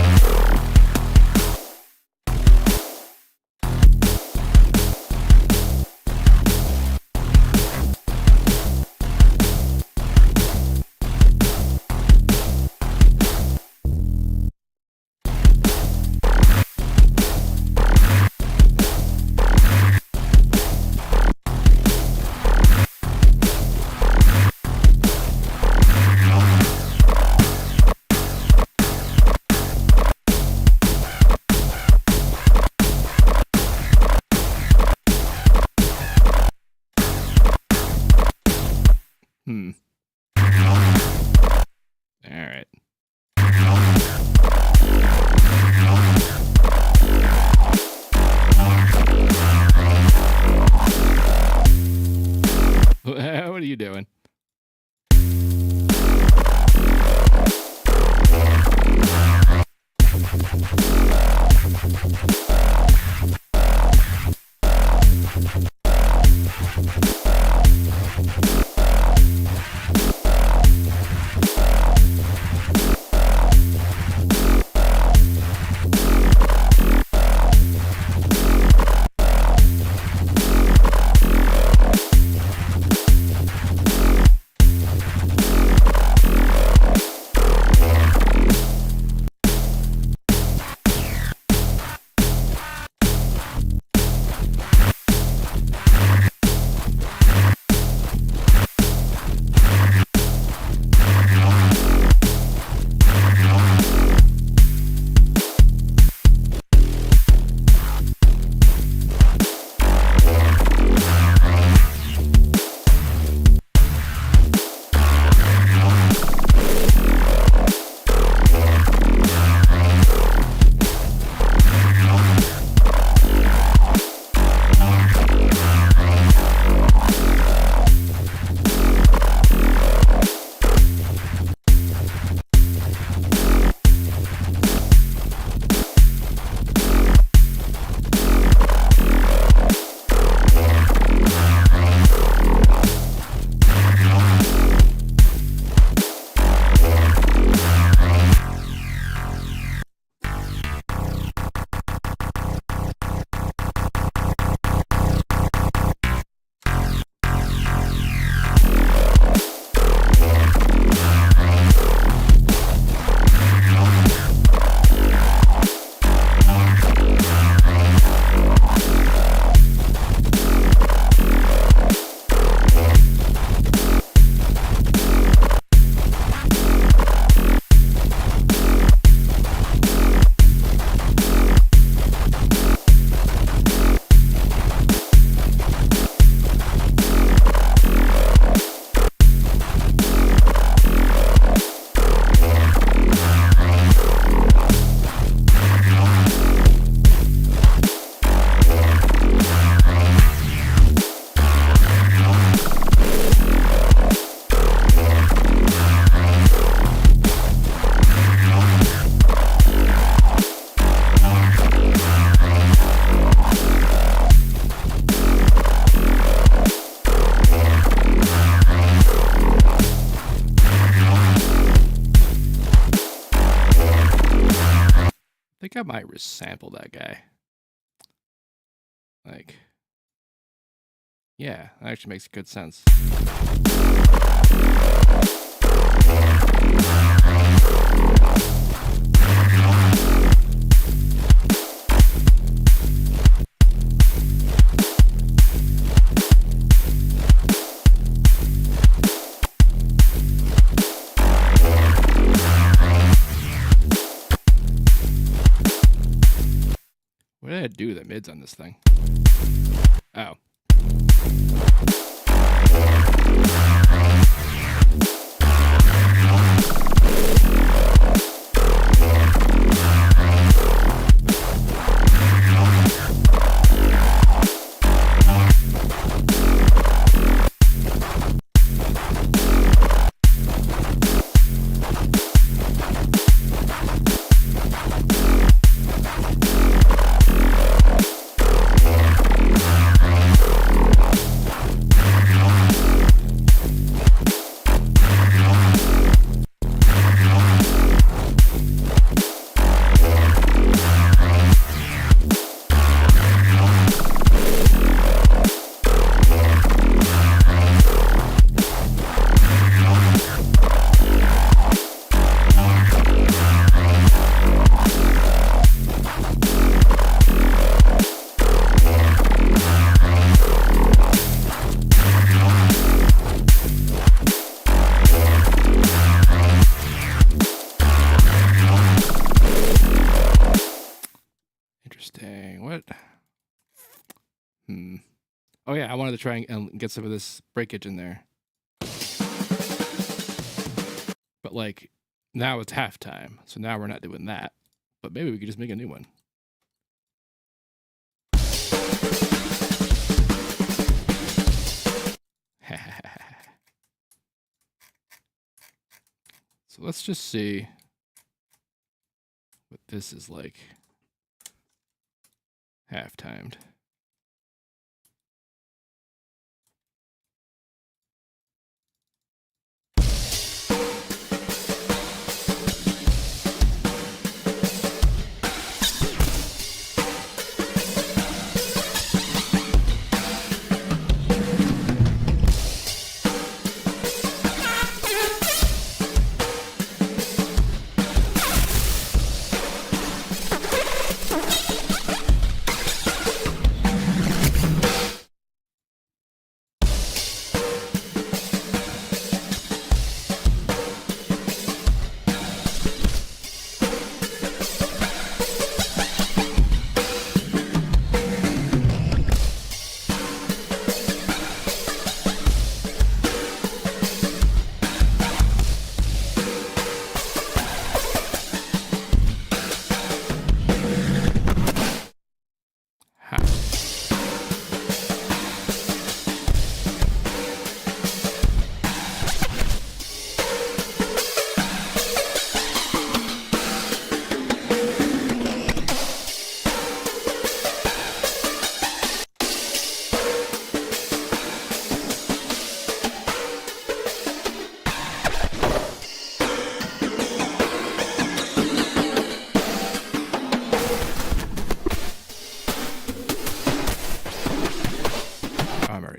right. What are you doing? think I might resample that guy. Like, yeah, that actually makes good sense. What did I do to the mids on this thing? Oh. Interesting. What? Oh yeah, I wanted to try and get some of this breakage in there. But like, now it's halftime, so now we're not doing that. But maybe we could just make a new one. So let's just see what this is like half-timed.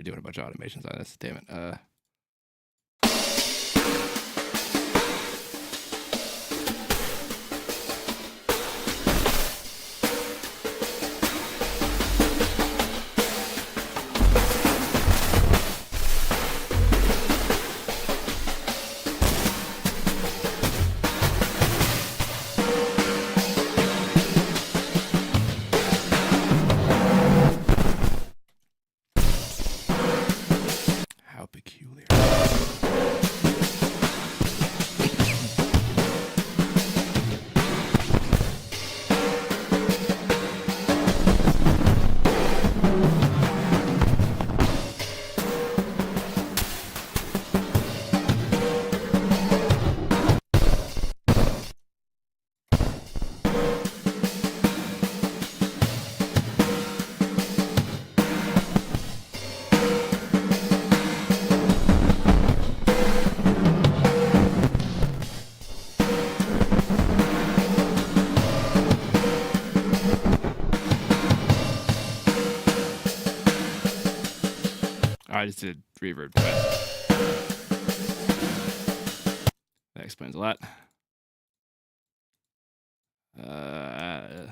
Doing a bunch of automations on this. Damn it. How peculiar. I just did reverb twice. That explains a lot. I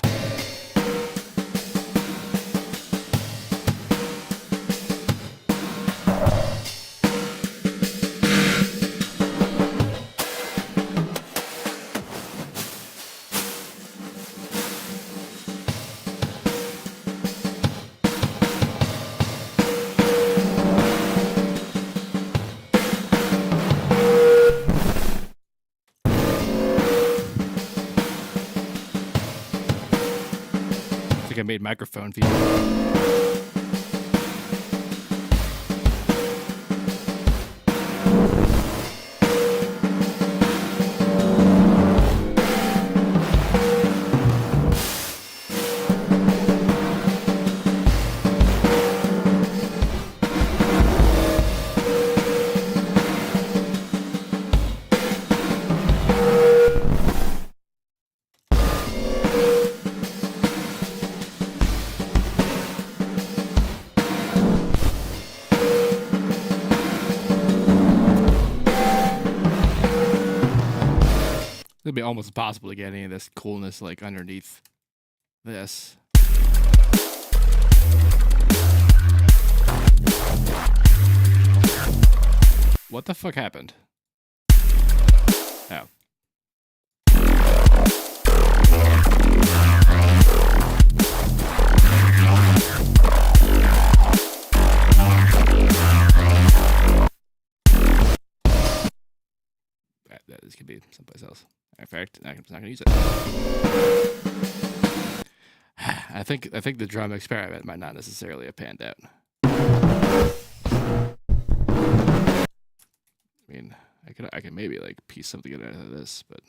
think I made microphone feedback. It'll be almost impossible to get any of this coolness like underneath this. What the fuck happened? Oh. This could be someplace else. In fact, I'm not going to use it. I think the drum experiment might not necessarily have panned out. I mean, I could maybe like piece something out of this, but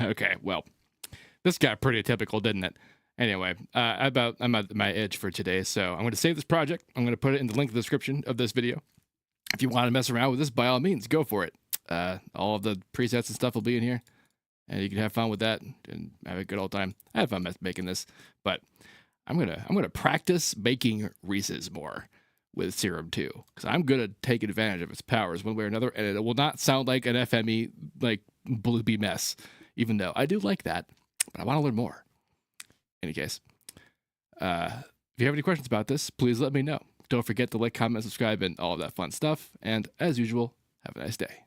okay, well, this got pretty typical, didn't it? Anyway, I'm at my edge for today, so I'm going to save this project. I'm going to put it in the link in the description of this video. If you want to mess around with this, by all means, go for it. All of the presets and stuff will be in here, and you can have fun with that and have a good old time. I had fun making this, but I'm gonna practice making Reese's more with Serum 2, because I'm gonna take advantage of its powers one way or another, and it will not sound like an FME like bloopy mess, even though I do like that, but I want to learn more. In any case, if you have any questions about this, please let me know. Don't forget to like, comment, subscribe, and all of that fun stuff. And as usual, have a nice day.